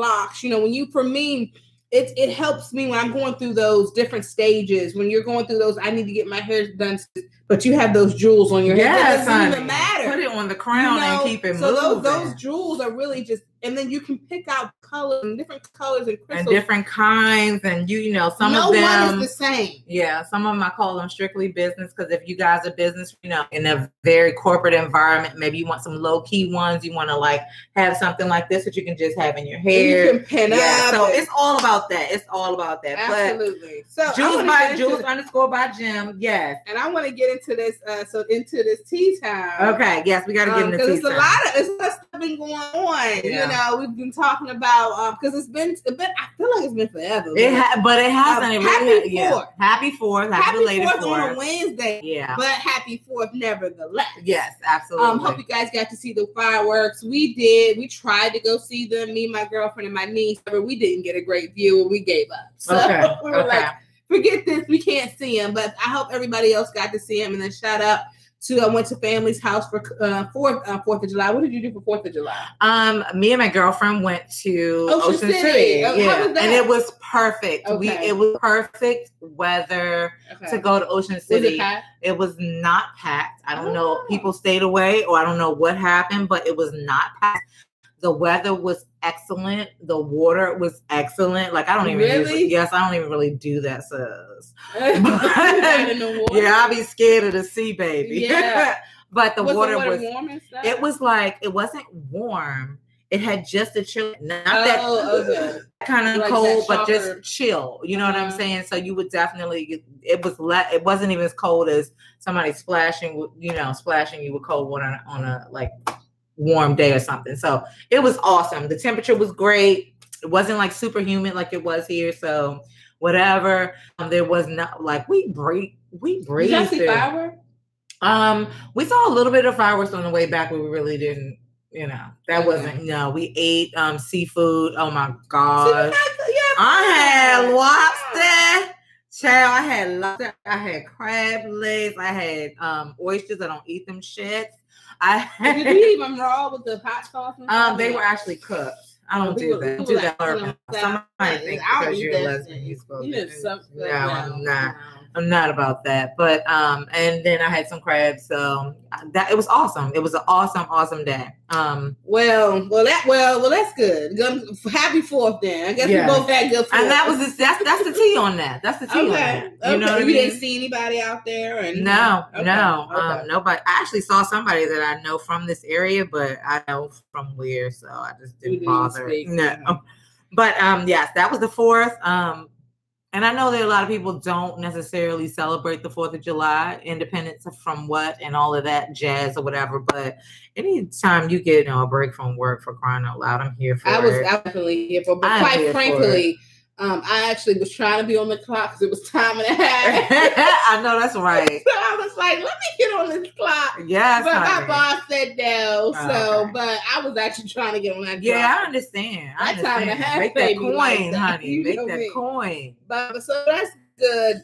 locks. For me. It helps me when I'm going through those different stages. When you're going through those, I need to get my hair done, but you have those jewels on your head. Yes, it doesn't even matter. Put it on the crown and keep it moving. So those jewels are really just, and then you can pick out colors and different colors and crystals. And different kinds, and some of them. No one is the same. Yeah, some of them I call them strictly business, because if you guys are business, in a very corporate environment, maybe you want some low key ones. You want to have something like this that you can just have in your hair. And you can pin up. So it's all about that. It's all about that. Absolutely. But Jules _by Gem. Yes. And I want to get into this. Into this tea time. Okay. Yes, we got to get into tea time. It's a lot of stuff been going on? You know, we've been talking about because it's been. I feel like it's been forever. But it hasn't. Happy 4th. Happy 4th. Happy belated 4th on a Wednesday. Yeah. But happy 4th, nevertheless. Yes, absolutely. Hope you guys got to see the fireworks. We did. We tried to go see them. Me, my girlfriend, and my niece. But we didn't get a great view, and we gave up. So we were like, forget this. We can't see them. But I hope everybody else got to see them. And then shout out to I went to family's house for 4th of July. What did you do for 4th of July? Me and my girlfriend went to Ocean City. Oh, how was that? And it was perfect. Okay. It was perfect weather to go to Ocean City. Was it packed? It was not packed. I don't know. People stayed away, or I don't know what happened, but it was not packed. The weather was excellent. The water was excellent. Like I don't even I don't even really do that, sis. Yeah, I'll be scared of the sea, baby. Yeah. But the water was warm and stuff? It was like it wasn't warm. It had just a chill, not that kind of like cold, but just chill. You know what I'm saying? So you would definitely. It wasn't even as cold as somebody splashing you with cold water on a like warm day or something. So it was awesome. The temperature was great. It wasn't like super humid like it was here. So whatever. There was not like we breathed. Did you see fireworks? We saw a little bit of fireworks on the way back, but we really didn't. That wasn't. No, we ate seafood. Oh my gosh! I had lobster. Child, I had lobster. I had crab legs. I had oysters. I don't eat them shits. Did you eat them raw with the hot sauce? They were actually cooked. I don't do that. Somebody thinks because you're a lesbian, you're supposed to. No, I'm not. I'm not about that. But and then I had some crabs. So it was awesome. It was an awesome day. Well, that's good. Happy 4th then. I guess we both had good 4th. And that's the tea on that. That's the tea on that. You know what I mean? Didn't see anybody out there? No. Nobody. I actually saw somebody that I know from this area, but I know from where, so I just didn't bother. No. But yes, that was the 4th. And I know that a lot of people don't necessarily celebrate the 4th of July, independence from what and all of that jazz or whatever. But anytime you get a break from work, for crying out loud, I'm here for it. I was definitely here for it. But quite frankly, I actually was trying to be on the clock because it was time and a half. I know that's right. So I was like, let me get on this clock. Yes, but my boss said no. But I was actually trying to get on that clock. Yeah, I understand. Time and a half, make that coin, honey. Make that coin. But so that's good.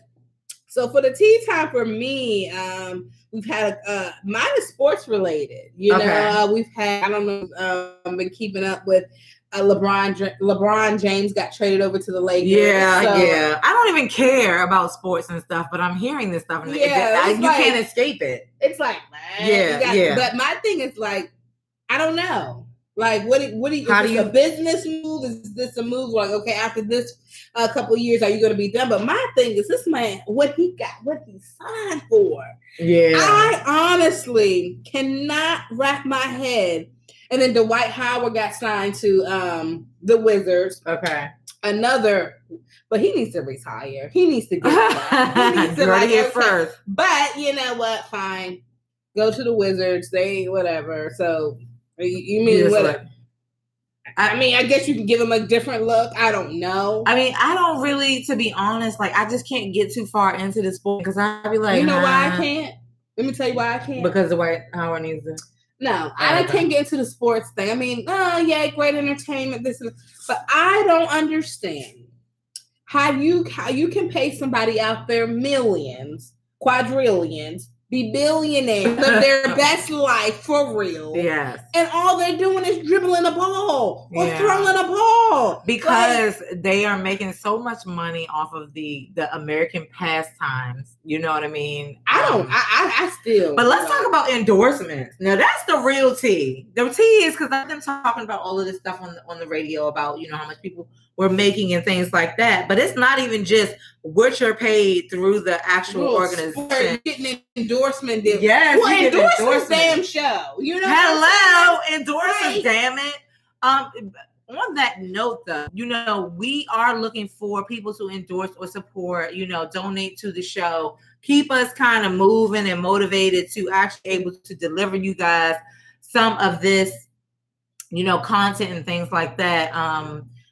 So for the tea time for me, we've had mine is sports related. We've had I don't know. I've been keeping up with. LeBron James got traded over to the Lakers. Yeah. I don't even care about sports and stuff, but I'm hearing this stuff, and you can't escape it. It's like, But my thing is like, I don't know. Like, what do you? Is this a business move? Is this a move like, okay, after this couple of years, are you going to be done? But my thing is, this man, what he signed for. Yeah, I honestly cannot wrap my head. And then Dwight Howard got signed to the Wizards. Okay. But he needs to retire. He needs to get it first. But you know what? Fine. Go to the Wizards. They whatever. So you mean what? I mean, I guess you can give him a different look. I don't know. I mean, I don't really, to be honest, like I just can't get too far into the sport because I'd be like, you know why I can't? Let me tell you why I can't. Because Dwight Howard needs to. No, I can't get into the sports thing. I mean, great entertainment, but I don't understand how you can pay somebody out there millions, quadrillions, be billionaires, live their best life for real. Yes. And all they're doing is dribbling a ball or throwing a ball. Because they are making so much money off of the American pastimes. You know what I mean? I still. But let's talk about endorsements. Now that's the real tea. The tea is because I've been talking about all of this stuff on the radio about, how much people were making and things like that. But it's not even just what you're paid through the actual organization. Getting an endorsement deal. Yes. Well, endorsements damn show. Hello, endorsements, damn it. On that note, though, we are looking for people to endorse or support, donate to the show, keep us kind of moving and motivated to actually able to deliver you guys some of this content and things like that.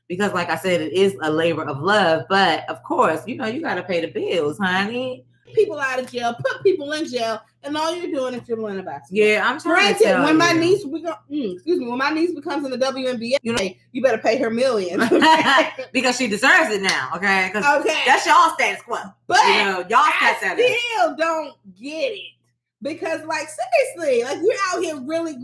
Because like I said, it is a labor of love. But of course, you got to pay the bills, honey. People out of jail, put people in jail, and all you're doing is dribbling a basketball. Yeah, I'm trying to tell when you. my niece, when my niece becomes in the WNBA, you better pay her millions. Because she deserves it now, okay? Because that's y'all status quo. But y'all still don't get it. Because, seriously, we're out here really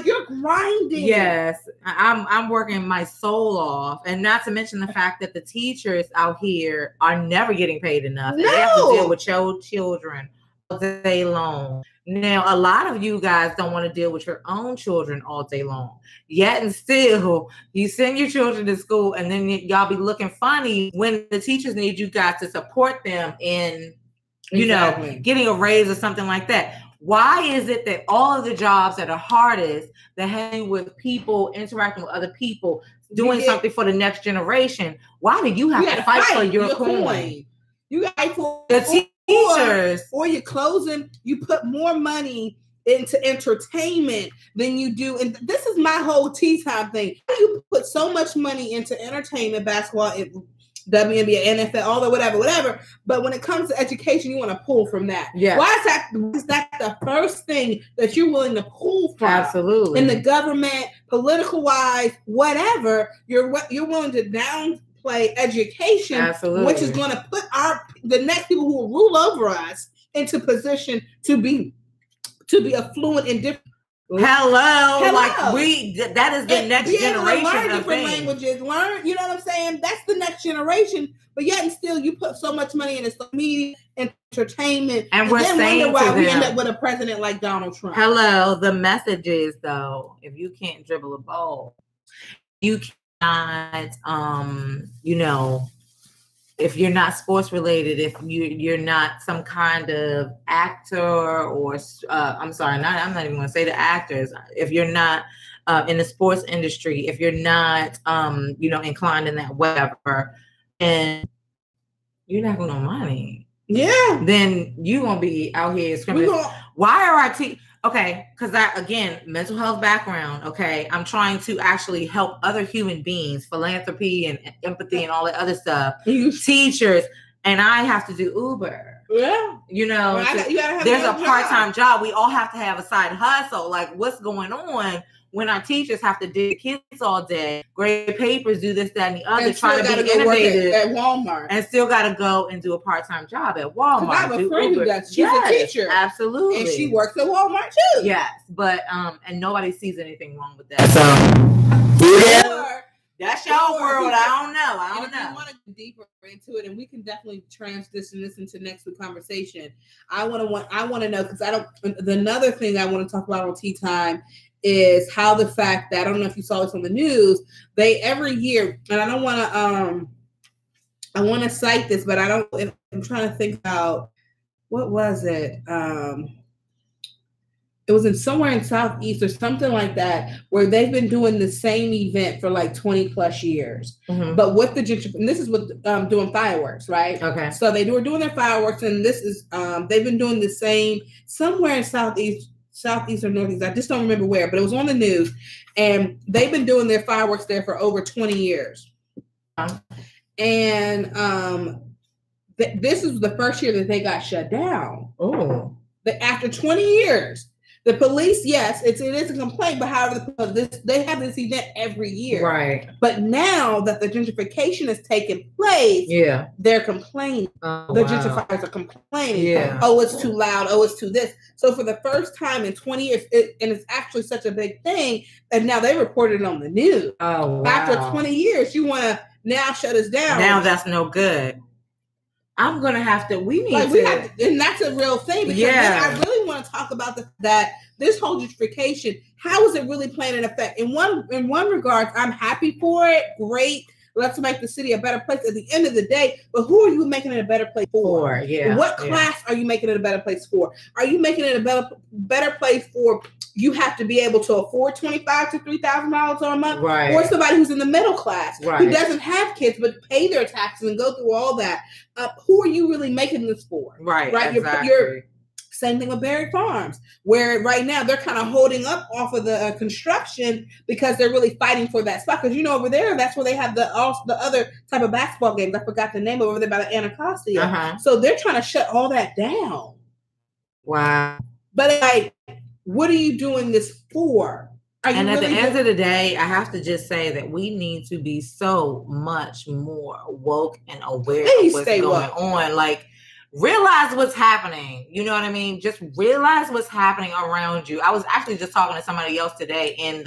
you're grinding. Yes, I'm working my soul off, and not to mention the fact that the teachers out here are never getting paid enough. No. They have to deal with your children all day long. Now, a lot of you guys don't want to deal with your own children all day long. Yet and still, you send your children to school, and then y'all be looking funny when the teachers need you guys to support them in, getting a raise or something like that. Why is it that all of the jobs that are hardest, that hang with people, interacting with other people, doing something for the next generation, why do you have to fight for your coin? You got to fight for the teachers. Or you're closing, you put more money into entertainment than you do. And this is my whole tea time thing. You put so much money into entertainment, basketball, WNBA, NFL, all the whatever. But when it comes to education, you want to pull from that. Yeah. Why is that the first thing that you're willing to pull from? Absolutely. In the government, political wise, whatever, you're willing to downplay education, absolutely, which is going to put the next people who will rule over us into position to be affluent and different. Hello. That is the next generation. Learn different languages. You know what I'm saying? That's the next generation. But yet and still, you put so much money into social media, entertainment, and we're then saying wonder why to we them, end up with a president like Donald Trump. Hello. The message is, though, if you can't dribble a ball, you cannot, if you're not sports related, if you're not some kind of actor or I'm not even going to say the actors. If you're not in the sports industry, if you're not inclined in that whatever, and you're not going to money, then you won't be out here screaming. Why are our okay, because mental health background, okay, I'm trying to actually help other human beings, philanthropy and empathy and all that other stuff, teachers, and I have to do Uber. Yeah. There's a part-time job. We all have to have a side hustle. What's going on when our teachers have to do kids all day, grade papers, do this, that, and the other, trying to be innovative at Walmart, and still got to go and do a part-time job at Walmart. I have a friend who does. She's a teacher, absolutely, and she works at Walmart too. Yes, but and nobody sees anything wrong with that. So that's y'all world. I don't know. If you want to get deeper into it, and we can definitely transition this into next week's conversation. I want to know, because another thing I want to talk about on Tea Time is how the fact that, I don't know if you saw this on the news, they every year, and I want to cite this, but I'm trying to think about, what was it? It was somewhere in Southeast or something like that, where they've been doing the same event for 20 plus years. Mm-hmm. But with and this is with doing fireworks, right? Okay. So they were doing their fireworks, and this is they've been doing the same somewhere in Southeast or Northeast. I just don't remember where, but it was on the news, and they've been doing their fireworks there for over 20 years. And this is the first year that they got shut down. Oh. After 20 years. The police, yes, it is a complaint, but however, they have this event every year. Right. But now that the gentrification has taken place, they're complaining. The gentrifiers are complaining. Yeah. Oh, it's too loud. Oh, it's too this. So for the first time in 20 years, and it's actually such a big thing, and now they reported it on the news. Oh, wow. After 20 years, you want to now shut us down. Now that's no good. I'm going to have to, and that's a real thing, because I really want to talk about that this whole gentrification, how is it really playing an effect? In one regard, I'm happy for it. Great. Let's make the city a better place at the end of the day. But who are you making it a better place for? What class are you making it a better place for? Are you making it a better place for, you have to be able to afford $2,500 to $3,000 a month, right? Or somebody who's in the middle class, right, who doesn't have kids but pay their taxes and go through all that. Who are you really making this for? Right, right. Exactly. Same thing with Berry Farms, where right now they're kind of holding up off of the construction because they're really fighting for that spot. Because over there, that's where they have the other type of basketball games. I forgot the name over there by the Anacostia. So they're trying to shut all that down. Wow. But like, what are you doing this for? And at the end of the day, I have to just say that we need to be so much more woke and aware of what's going on. Like, realize what's happening. You know what I mean? Just realize what's happening around you. I was actually just talking to somebody else today in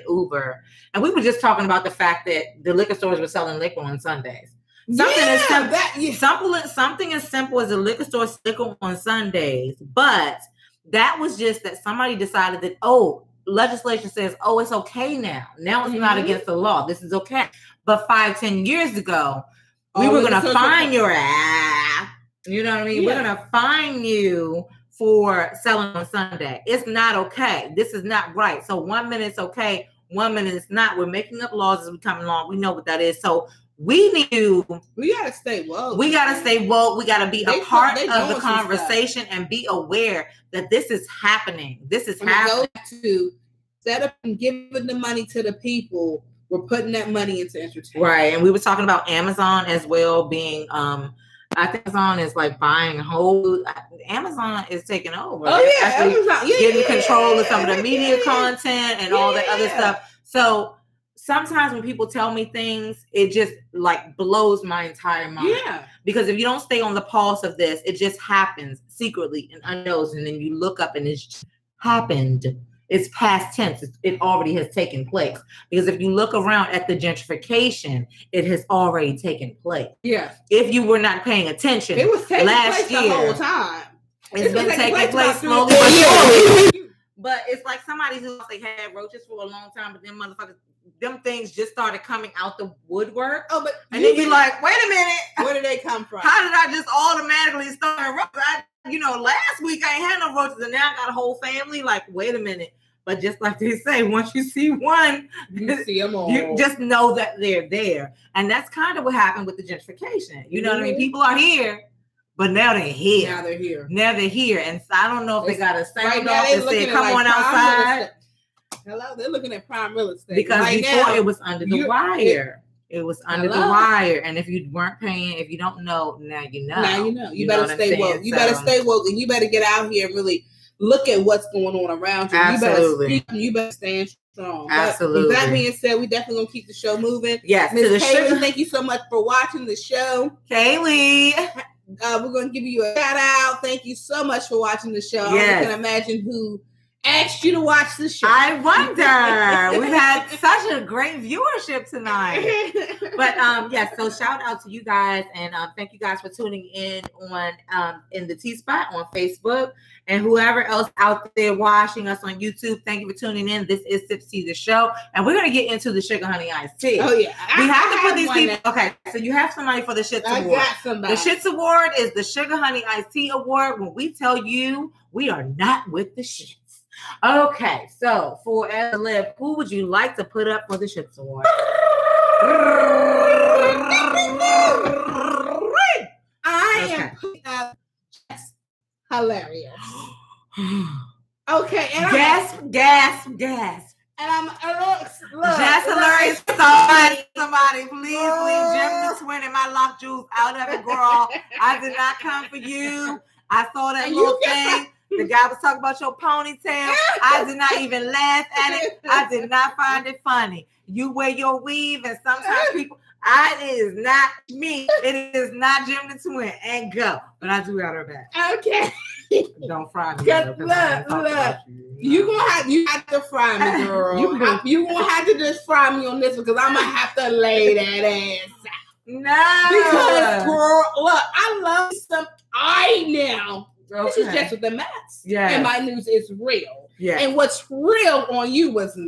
Uber, and we were just talking about the fact that the liquor stores were selling liquor on Sundays. Something as simple as a liquor store liquor on Sundays, but that was just that somebody decided that, legislation says, it's okay now. Now it's not against the law. This is okay. But 5-10 years ago, we were going to fine your ass. You know what I mean? Yeah. We're going to fine you for selling on Sunday. It's not okay. This is not right. So 1 minute it's okay. 1 minute it's not. We're making up laws as we come along. We know what that is. So we got to stay woke. We got to stay woke. We got to be a part of the conversation and be aware that this is happening. This is happening. To set up and giving the money to the people, we're putting that money into entertainment. Right. And we were talking about Amazon as well being, I think Amazon is like buying Amazon is taking over. Amazon. Getting control of some of the media content and all that other stuff. So sometimes when people tell me things, it just like blows my entire mind. Yeah. Because if you don't stay on the pulse of this, it just happens secretly and unknowns. And then you look up and it's just happened. It's past tense. It already has taken place. Because if you look around at the gentrification, it has already taken place. Yeah. If you were not paying attention, it was taking last place year, the whole time. It's been taking place slowly but surely. But it's like somebody who they had roaches for a long time, but then motherfuckers, them things just started coming out the woodwork. And then you're like, wait a minute. Where did they come from? How did I just automatically start roaches? Last week I ain't had no roaches and now I got a whole family. Like, wait a minute. But just like they say, once you see one, you see them all. You just know that they're there. And that's kind of what happened with the gentrification. You know what I mean? People are here, but now they're here. Now they're here. And so I don't know if they got a sign off and said, come on outside. Hello, they're looking at prime real estate. Because before it was under the wire. It was under the wire. And if you weren't paying, if you don't know, now you know. Now you know. You better stay woke. You better stay woke and you better get out here and really look at what's going on around you. Absolutely. You better stand strong. Absolutely. But with that being said, we definitely gonna keep the show moving. Yes. Ms. Kaylee, thank you so much for watching the show. Kaylee. We're gonna give you a shout out. Thank you so much for watching the show. Yes. I can imagine who asked you to watch the show. I wonder. We've had such a great viewership tonight. But yes, so shout out to you guys and thank you guys for tuning in on in the Tea Spot on Facebook and whoever else out there watching us on YouTube. Thank you for tuning in. This is SipsTea the Show, and we're gonna get into the Suga Honey Iced Tea. Oh yeah, we have to put these people. Okay, so you have somebody for the Shits Award. I got somebody. The Shits Award is the Suga Honey Iced Tea Award. When we tell you we are not with the shits. Okay, so for Deceleb, who would you like to put up for the Shits Award? I am putting up hilarious. Okay, and gasp. And I'm Just hilarious. Somebody, please leave GemDTwin and my lock jewels out of it, girl. I did not come for you. I saw that little thing. The guy was talking about your ponytail. I did not even laugh at it. I did not find it funny. You wear your weave, and sometimes people. It is not me. It is not GemDTwin. And go. But I do got her back. Okay. Don't fry me. Look. You have to fry me, girl. You gonna have to just fry me on this because I'm gonna have to lay that ass out. No. Because, girl, look, I love some now. Okay. This is just with the mats. Yeah. And my news is real. Yeah. And what's real on you was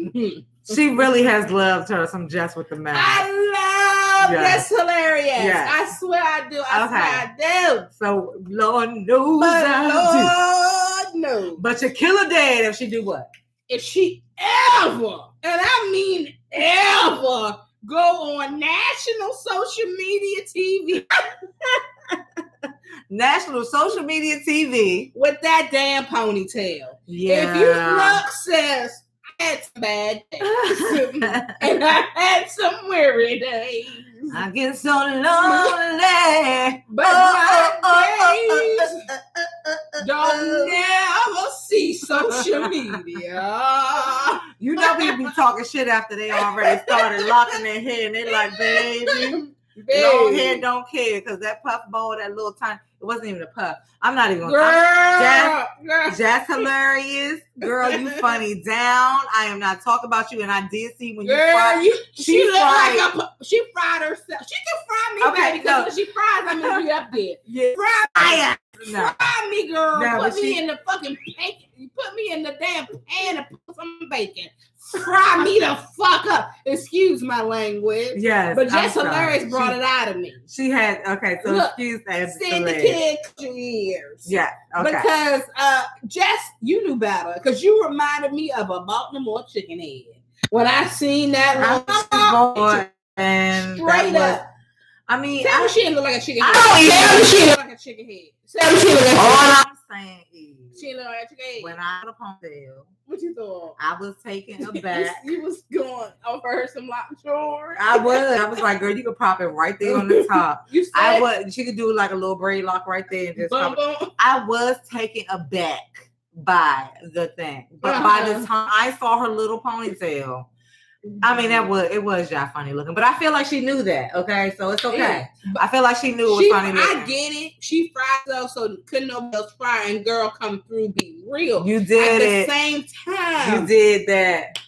she really has loved her some Jess with the Mats. I love that's hilarious. Yes. I swear I do. I swear I do. So Lord knows I do. Lord knows. But you kill her dead if she do what? If she ever, and I mean ever, go on national social media TV. national social media TV with that damn ponytail. Yeah. If you look, sis, I had some bad days. And I had some weary days. I get so lonely. But my days don't never see social media. You know people be talking shit after they already started locking their head and they like, baby. Long hair don't care because that puff bowl, that little tiny, it wasn't even a puff. I'm not even gonna. That's hilarious. Girl, you funny down. I am not talking about you. And I did see when you fried. She fried herself. She can fry me, baby, because when she fries, I'm gonna be up there. Yeah. Fry me, girl. Put me in the fucking bacon. You put me in the damn pan and put some bacon. Fry me the fuck up. Excuse my language. Yes. But Jess Hilarious brought it out of me. She had, okay, so look, excuse that. Send the kid your ears. Yeah. Okay. Because Jess, you knew better. Because you reminded me of a Baltimore chicken head. When I seen that and straight up. I mean, she didn't look like a chicken head. She look like a chicken head. All I'm saying is, she look like a chicken head. When I had a ponytail, what you thought? I was taking a back. You was going over her some lockjaw. I was like, girl, you could pop it right there on the top. She could do like a little braid lock right there and just I was taken aback by the thing. But by the time I saw her little ponytail, I mean, it was y'all funny looking, but I feel like she knew that. Okay, so it's okay. Yeah. I feel like she knew it was funny looking. I get it. She fried herself, so couldn't nobody else fry. And girl, come through, be real. You did at the same time. You did that,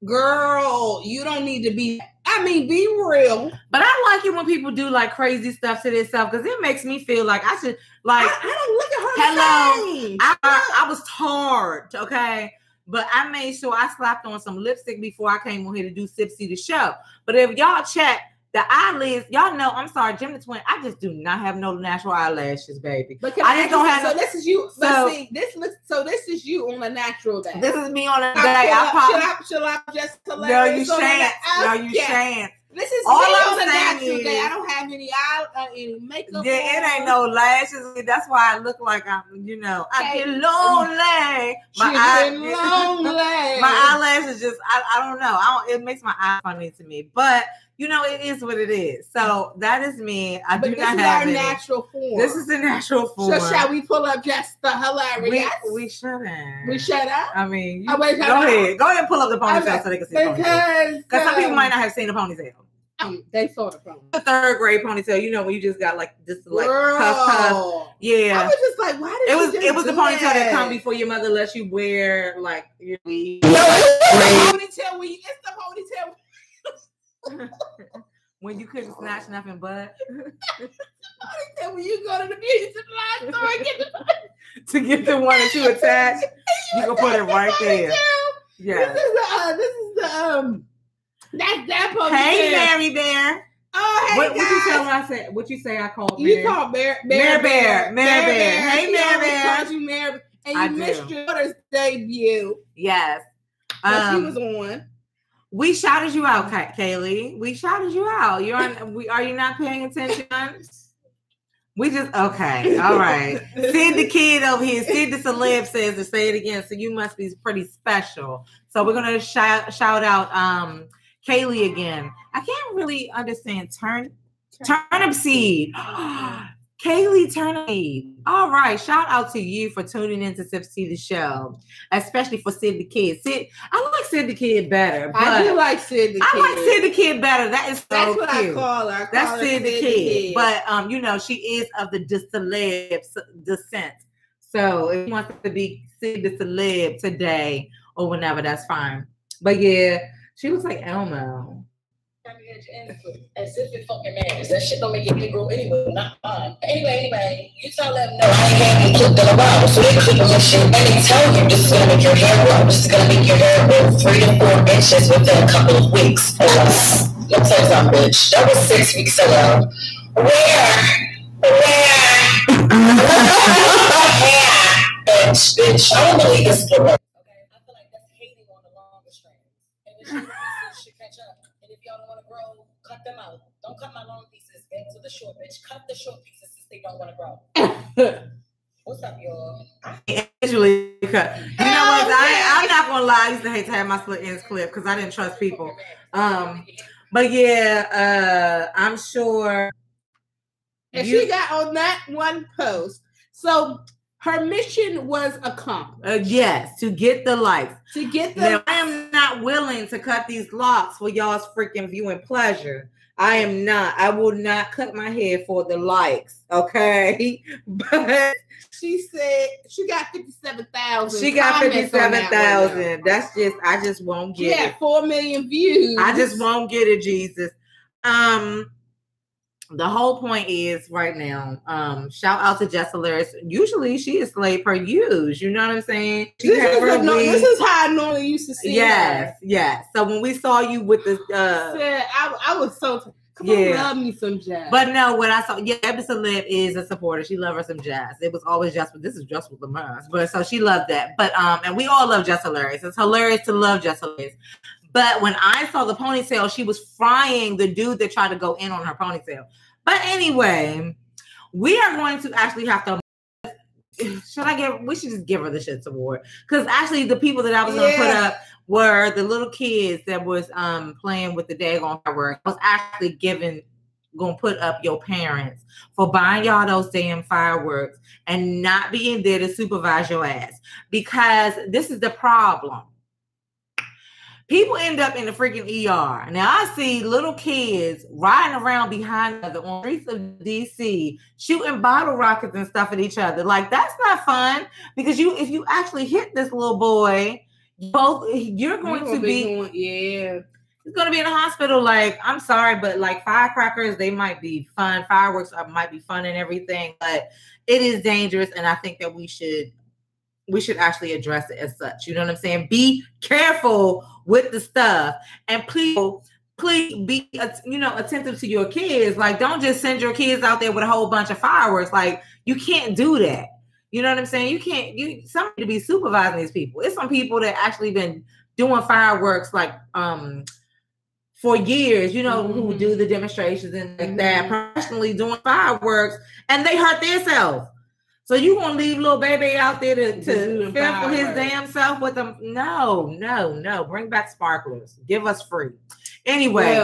girl. You don't need to be. I mean, be real. But I like it when people do like crazy stuff to themselves because it makes me feel like I should like. I don't look at her. Hello, I was tired. Okay. But I made sure I slapped on some lipstick before I came on here to do SipsTea the Show. But if y'all check the eyelids, y'all know, I'm sorry, GemDTwin, I just do not have no natural eyelashes, baby. But I just don't have no. So this is you. So see, this is you on a natural day. This is me on a day. Should I just collect? No, you shan't. No, you shan't. This is all on a natural day. I don't have any makeup. Yeah, it ain't no lashes. That's why I look like I'm, I get lonely. My eyelashes just, I don't know. It makes my eye funny to me. But, it is what it is. So that is me. I do not have this is our natural form. This is the natural form. So shall we pull up just the hilarious? We shouldn't. We shut up? I mean, go ahead. Go ahead and pull up the ponytail so they can see the ponytail. Because some people might not have seen the ponytail. They saw the ponytail. The third grade ponytail, when you just got like this puff. Yeah. I was just like, why did it was the ponytail that come before your mother lets you wear like your weave. No, it's the ponytail when you couldn't snatch nothing but when you go to the beauty supply store to get the one that you attach, you can put it right there. Yeah. This is the That's that ponytail. Hey, Mary Bear. Oh, hey, what you tell me I said? What you say I called Mary? You called Bear. Hey, Mary Bear. Called you Mary. And you missed your daughter's debut. Yes. She was on. We shouted you out, Kaylee. We shouted you out. Are you not paying attention? We just, okay. All right. Sid the kid over here, Sid the celeb says to say it again. So you must be pretty special. So we're going to shout out Kaylee again. I can't really understand. Turnip seed. Kaylee Turnip seed. All right. Shout out to you for tuning in to SipsTea the Show, especially for Sid the Kid. I like Sid the Kid better. But I do like Sid the Kid. I like Sid the Kid better. That's what I call her. That's Sid the Kid. But she is of the Deceleb descent. So if you want to be Sid the Celeb today or whenever, that's fine. But yeah, she looks like Elmo. As if it fucking matters. That shit don't make your hair grow anyway, not mine. Anyway, you tell them no, I ain't clipped in a while. So they clip on your shit and they tell you this is gonna make your hair grow. This is gonna make your hair grow 3 to 4 inches within a couple of weeks. Let me tell you something, bitch. That was 6 weeks ago. Where? Bitch, I don't believe this for real. Okay, I feel like that's hating on the longer strands. And this should catch up. And if y'all don't want to grow, cut them out. Don't cut my long pieces into the short, bitch. Cut the short pieces. they don't want to grow. What's up, y'all? Usually, you know what? I'm not gonna lie. I used to hate to have my split ends clip because I didn't trust people. But yeah, I'm sure. And she got on that one post. So her mission was accomplished. Yes, to get the likes. To get the now, I am not willing to cut these locks for y'all's freaking viewing pleasure. I am not. I will not cut my hair for the likes. Okay. But she said she got 57,000. She got 57,000. That's just, I just won't get it. Yeah, 4 million views. I just won't get it, Jesus. The whole point is right now, shout out to Deceleb. Usually she is slave per use. You know what I'm saying? This is how I normally used to see her. Yes. So when we saw you with the I was so come on, love me some jazz. But no, what I saw, Eb Deceleb is a supporter. She loved her some jazz. It was always just, but this is just with the minds. But so she loved that. But and we all love Deceleb. It's hilarious to love Deceleb. But when I saw the ponytail, she was frying the dude that tried to go in on her ponytail. But anyway, we are going to actually have to. We should just give her the Shits Award. Because actually the people that I was going to put up were the little kids that was playing with the daggone fireworks. I was actually going to put up your parents for buying y'all those damn fireworks and not being there to supervise your ass. Because this is the problem. People end up in the freaking ER. Now, I see little kids riding around behind other on the streets of DC, shooting bottle rockets and stuff at each other. Like, that's not fun. Because if you actually hit this little boy, you're going to be He's going to be in the hospital. Like, I'm sorry, but like firecrackers, they might be fun. Fireworks might be fun and everything, but it is dangerous. And I think that we should actually address it as such. You know what I'm saying? Be careful with the stuff, and please be, attentive to your kids. Like, don't just send your kids out there with a whole bunch of fireworks. Like, you can't do that. You know what I'm saying? Somebody to be supervising these people. It's some people that actually been doing fireworks like for years, who do the demonstrations and like that, professionally doing fireworks, and they hurt themselves. So you gonna leave little baby out there to fend for his damn self with them? No. Bring back sparklers. Give us free. Anyway,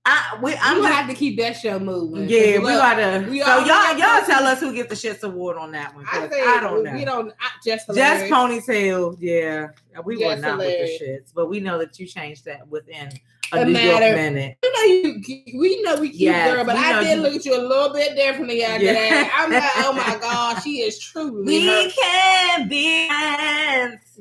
I'm gonna have to keep that show moving. Yeah, we gotta. So y'all tell us who gets the Shits Award on that one. I don't know. We don't. Just ponytail. Yeah, we were not with the shits, but we know that you changed that within a New York minute. We know we cute, girl, but I did look at you a little bit differently after that. I'm like, oh my God, she is truly. We can be friends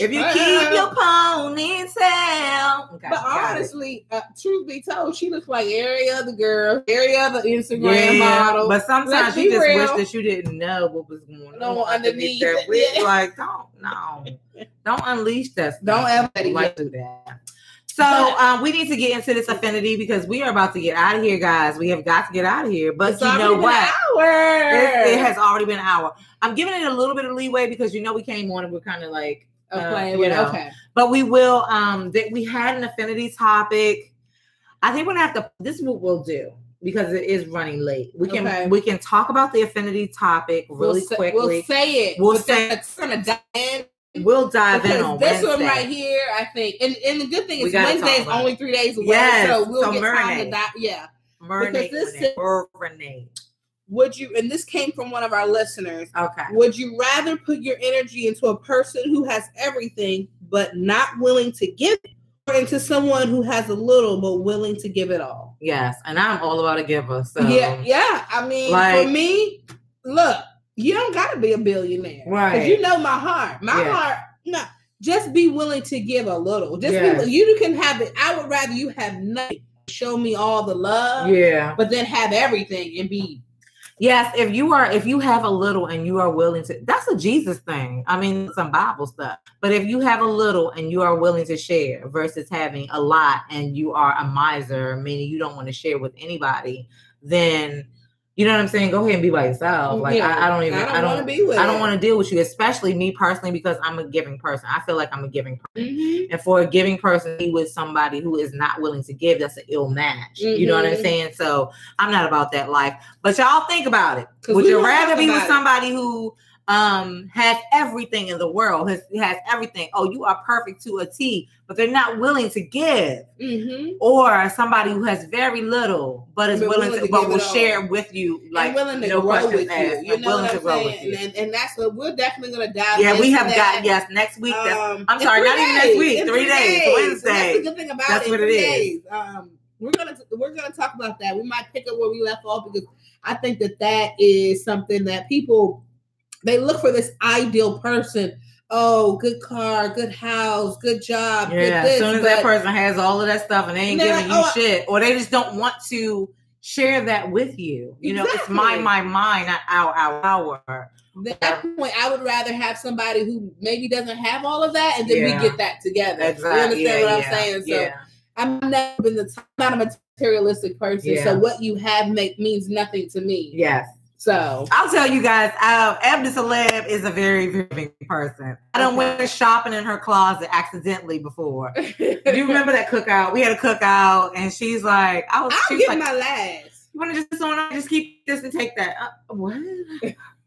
if you keep your ponytail. Okay, but honestly, truth be told, she looks like every other girl, every other Instagram model. But sometimes you just wish that you didn't know what was going on underneath that wig. Like, don't unleash that. Don't ever do that. So we need to get into this affinity because we are about to get out of here, guys. We have got to get out of here. But you know what? It has already been an hour. I'm giving it a little bit of leeway because we came on and we're kind of like okay. But we will. We had an affinity topic. I think we're gonna have to. This is what we'll do because it is running late. We can talk about the affinity topic really quickly. We'll say it. We'll say it's gonna dive in. We'll dive in on this Wednesday. One right here, I think, and the good thing is Wednesday is only 3 days away, so we'll get time to dive. Yeah, marinate. Would you? And this came from one of our listeners. Okay. Would you rather put your energy into a person who has everything but not willing to give it, or into someone who has a little but willing to give it all? Yes, and I'm all about a giver. So yeah. I mean, for me, look. You don't got to be a billionaire. Right. Because my heart. My heart, no. Just be willing to give a little. You can have it. I would rather you have nothing. Show me all the love. Yeah. But then have everything and be. Yes, if you have a little and you are willing to, that's a Jesus thing. I mean, some Bible stuff. But if you have a little and you are willing to share versus having a lot and you are a miser, meaning you don't want to share with anybody, then You know what I'm saying? Go ahead and be by yourself. Like I don't want to deal with you, especially me personally, because I'm a giving person. I feel like I'm a giving person. And for a giving person to be with somebody who is not willing to give, that's an ill match. You know what I'm saying? So I'm not about that life. But y'all think about it. Would you rather be with somebody who has everything in the world, has everything? Oh, you are perfect to a T, but they're not willing to give. Or somebody who has very little, but is willing to but will share with you, like and willing to grow with you. You know what I'm saying? And that's what we're definitely going to dive into. Yeah, we have got next week. I'm sorry, not even next week. 3 days, Wednesday. So that's the good thing about that's it. What it is. We're gonna talk about that. We might pick up where we left off, because I think that is something that people, they look for this ideal person. Oh, good car, good house, good job. Yeah, good this, as soon as that person has all of that stuff and they ain't giving you shit, or they just don't want to share that with you. You know, it's my, not our. At that point, I would rather have somebody who maybe doesn't have all of that, and then we get that together. Exactly. You understand what I'm saying? So I'm not a materialistic person. So what you have means nothing to me. Yes. So I'll tell you guys, Eb Deceleb is a very, very big person. I done went shopping in her closet accidentally before. Do you remember that cookout? We had a cookout, and she's like, I'll give my last. You want to just keep this and take that? What?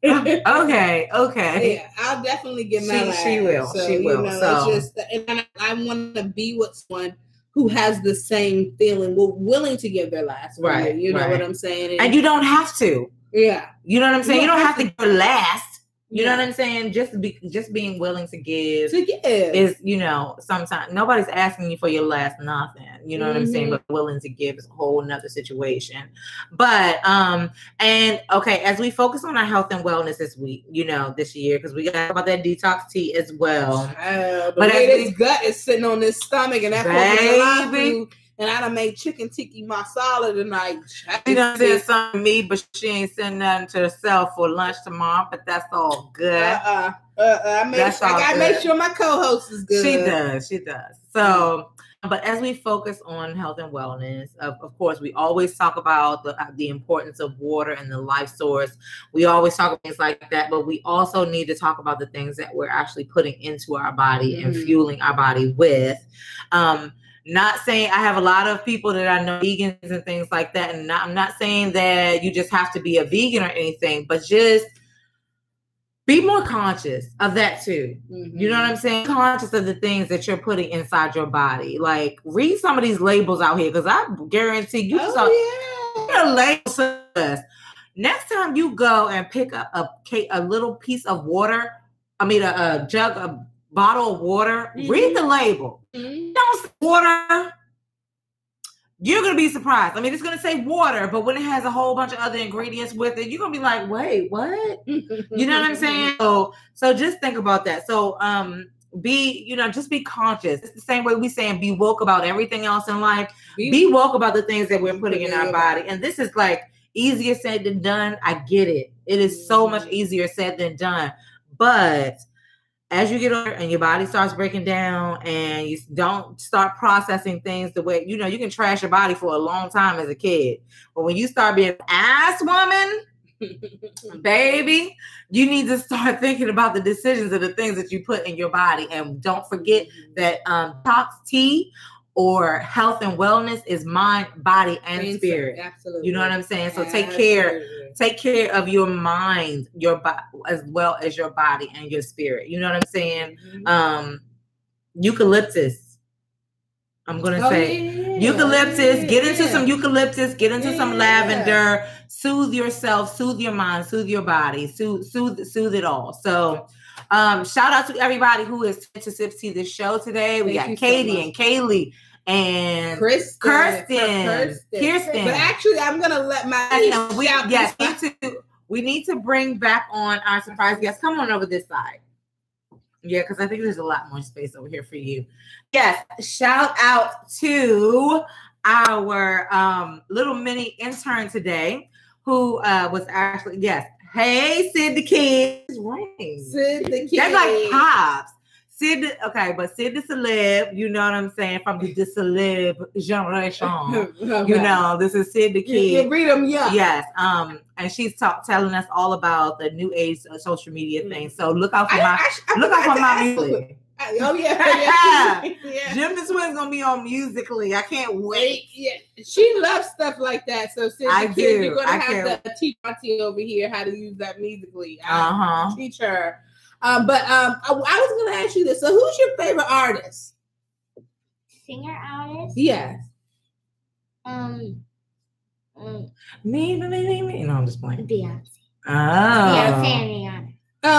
Okay. Yeah, I'll definitely give my last. She will. So, she will. So it's just, and I want to be with someone who has the same feeling, willing to give their last. Right. You know what I'm saying? And you don't have to. Yeah. You know what I'm saying? You don't have to go last. You know what I'm saying? Just being willing to give is, you know, sometimes nobody's asking you for your last nothing. You know what I'm saying? But willing to give is a whole nother situation. But and okay, as we focus on our health and wellness this week, you know, this year, because we got to talk about that detox tea as well. But this gut is sitting on this stomach, and that's baby. And I done made chicken tikka masala tonight. She done said something to me, but she ain't said nothing to herself for lunch tomorrow. But that's all good. I gotta make sure my co-host is good. She does. So, but as we focus on health and wellness, of course, we always talk about the importance of water and the life source. We always talk about things like that, but we also need to talk about the things that we're actually putting into our body and fueling our body with. Not saying, I have a lot of people that I know vegans and things like that. And I'm not saying that you just have to be a vegan or anything, but just be more conscious of that too. You know what I'm saying? Conscious of the things that you're putting inside your body. Like, read some of these labels out here, because I guarantee you labels us. Next time you go and pick up a little piece of water, a jug of bottle of water, read the label. Don't say water. You're going to be surprised. It's going to say water, but when it has a whole bunch of other ingredients with it, you're going to be like, wait, what? You know what I'm saying? So just think about that. So just be conscious. It's the same way we saying be woke about everything else in life. Be woke about the things that we're putting in our body. And this is like easier said than done. I get it. It is so much easier said than done. But as you get older and your body starts breaking down and you don't start processing things the way, you know, you can trash your body for a long time as a kid. But when you start being an ass woman, baby, you need to start thinking about the decisions of the things that you put in your body. And don't forget that detox tea or health and wellness is mind, body, and spirit. Absolutely. You know what I'm saying? So take care of your mind, your body, as well as your body and your spirit. You know what I'm saying? Eucalyptus. I'm going to say eucalyptus. Get into some eucalyptus. Get into some lavender. Soothe yourself. Soothe your mind. Soothe your body. Soothe it all. So shout out to everybody who is to SipsTea the Show today. We got Katie and Kaylee and Kirsten. But actually, I'm gonna let we need to bring back on our surprise guest. Come on over this side. Yeah, because I think there's a lot more space over here for you. Yes, shout out to our little mini intern today, who was actually Hey, Sid the Kid. Sid the Kid. That's like Pops. but Sid the Celeb, you know what I'm saying, from the Deceleb generation. Okay. You know, this is Sid the Kid. You read them, yeah. Yes. And she's telling us all about the new age social media thing. So look out for my music. Oh yeah. GemDTwin's gonna be on Musically. I can't wait. Yeah, she loves stuff like that. So Sid the Kid, you're gonna have to teach Auntie over here how to use that Musically. Teach her. But I was going to ask you this. So who's your favorite artist? Singer artist? Yes. Me. No, I'm just playing. Beyonce. Oh. Beyonce and Rihanna.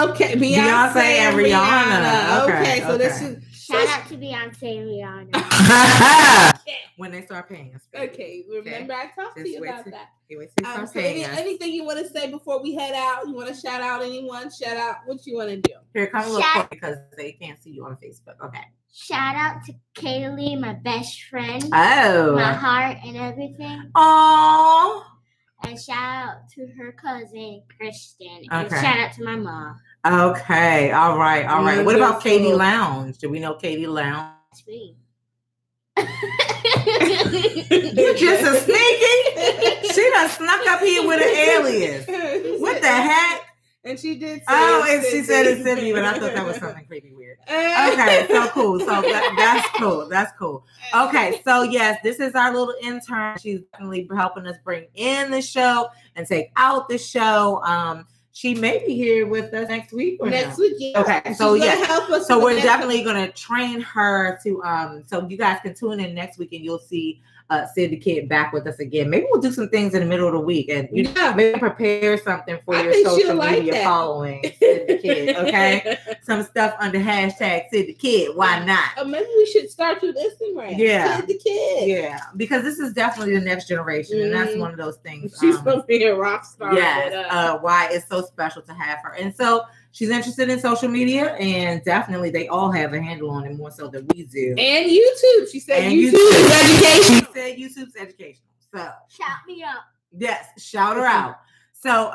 Okay, Beyonce and Rihanna. Okay, so this is... Shout out to Beyonce and Rihanna. When they start paying us. Okay, remember I talked to you about that. So anything you want to say before we head out? You want to shout out anyone? Shout out what you want to do. Here, come a little closer because they can't see you on Facebook. Okay. Shout out to Keleeba, my best friend. Oh. My heart and everything. Oh. And shout out to her cousin, Kristen. And shout out to my mom. Okay. All right. What about Katie Lounge? Do we know Katie Lounge? Sweet. You just a sneaky. She done snuck up here with an alias. What the heck? And she did say and she said it's Sydney, but I thought that was something creepy weird. Okay, so cool. So that's cool. That's cool. Okay, so yes, this is our little intern. She's definitely helping us bring in the show and take out the show. She may be here with us next week or next week. Yeah. Okay, so yeah, so we're definitely going to train her to. So you guys can tune in next week and you'll see Sid the Kid back with us again. Maybe we'll do some things in the middle of the week and maybe prepare something for your social media following Sid the Kid. Okay, some stuff under hashtag Sid the Kid. Why not? Maybe we should start with Instagram. Yeah, Sid the Kid. Yeah, because this is definitely the next generation, and that's one of those things. She's supposed to be a rock star. Yes, why it's so special to have her, and so she's interested in social media, and definitely they all have a handle on it more so than we do. And YouTube. She said YouTube is education. She said YouTube's educational. So shout me up. Yes, shout her out. So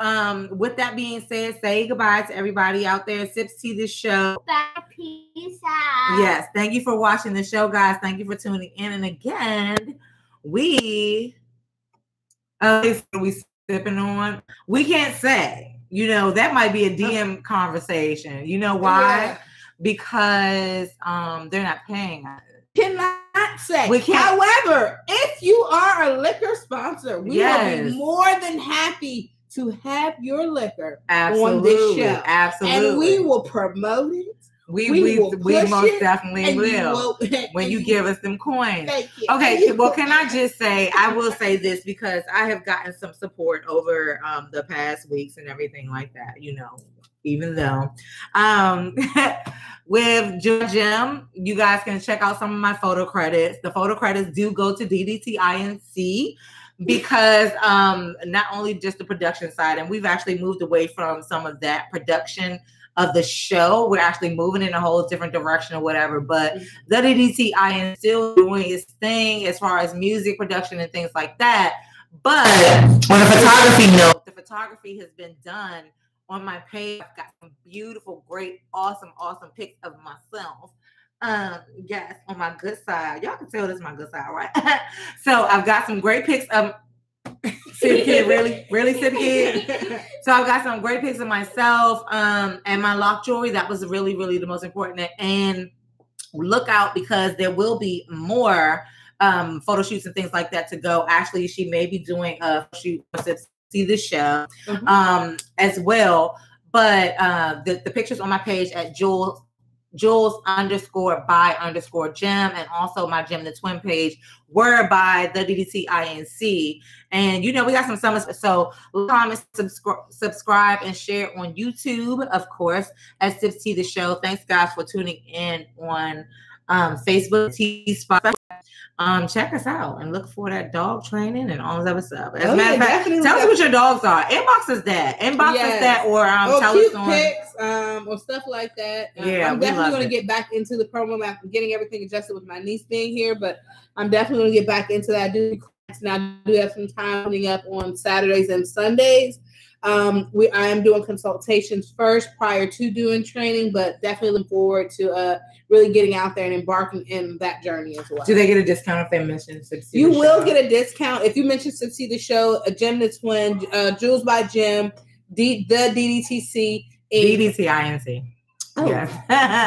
with that being said, say goodbye to everybody out there. SipsTea the Show. Bye, peace out. Yes, thank you for watching the show, guys. Thank you for tuning in. And again, we sipping on. We can't say. You know, that might be a DM conversation. You know why? Yeah. Because they're not paying us. Cannot say. However, if you are a liquor sponsor, we will be more than happy to have your liquor on this show. Absolutely. And we will promote it. We most definitely will when you give us them coins. Okay, well, can I just say, I will say this because I have gotten some support over the past weeks and everything like that, you know, even though with Gem, you guys can check out some of my photo credits. The photo credits do go to GemDTwin because not only just the production side, and we've actually moved away from some of that production of the show. We're actually moving in a whole different direction or whatever, but the GemDTwin is still doing its thing as far as music production and things like that. But on a photography note, the photography has been done on my page. I've got some beautiful, great, awesome pics of myself. Yes, on my good side. Y'all can tell this is my good side, right? So I've got some great pics of Sid the Kid, really Sid the Kid. So I've got some great pics of myself and my lock jewelry. That was really, really the most important. And look out because there will be more photo shoots and things like that to go. Actually, she may be doing a shoot for SipsTea the Show as well. But the pictures on my page at Jules_by_Gem and also my GemDTwin page were by the GemDTwin. And you know, we got some summers. So comment, subscribe, and share on YouTube, of course, at SipsTea the Show. Thanks, guys, for tuning in on Facebook, T-Spot. Check us out and look for that dog training and all this other stuff. As a matter of fact, tell us what your dogs are. Inbox us that. Or tell us on pics, or stuff like that. I'm definitely going to get back into the promo map. I'm getting everything adjusted with my niece being here, but I'm definitely going to get back into that. I do have some time coming up on Saturdays and Sundays. I am doing consultations first prior to doing training, but definitely look forward to really getting out there and embarking in that journey as well. Do they get a discount if they mention SipsTea? You will get a discount if you mention SipsTea the Show, a GemDTwin, Jules by Gem, the DDTC, DDTINC. Oh, yes.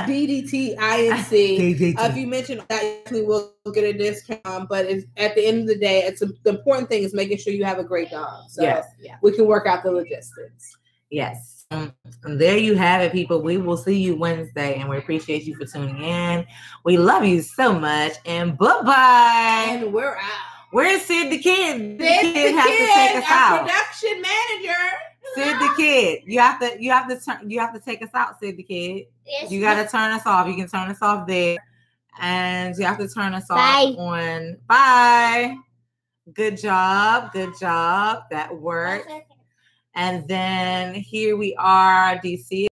DDTINC. If you mention that, you definitely will get a discount. But at the end of the day, the important thing is making sure you have a great dog. So yes, we can work out the logistics. Yes. And there you have it, people. We will see you Wednesday, and we appreciate you for tuning in. We love you so much, and bye-bye. And we're out. Where's Sid the Kid? Sid the Kid has to take us out. Production manager. Sid the Kid, you have to take us out, Sid the Kid. Yes, you got to turn us off. You can turn us off there, and you have to turn us off on. Bye. Good job. That worked. And then here we are, DC.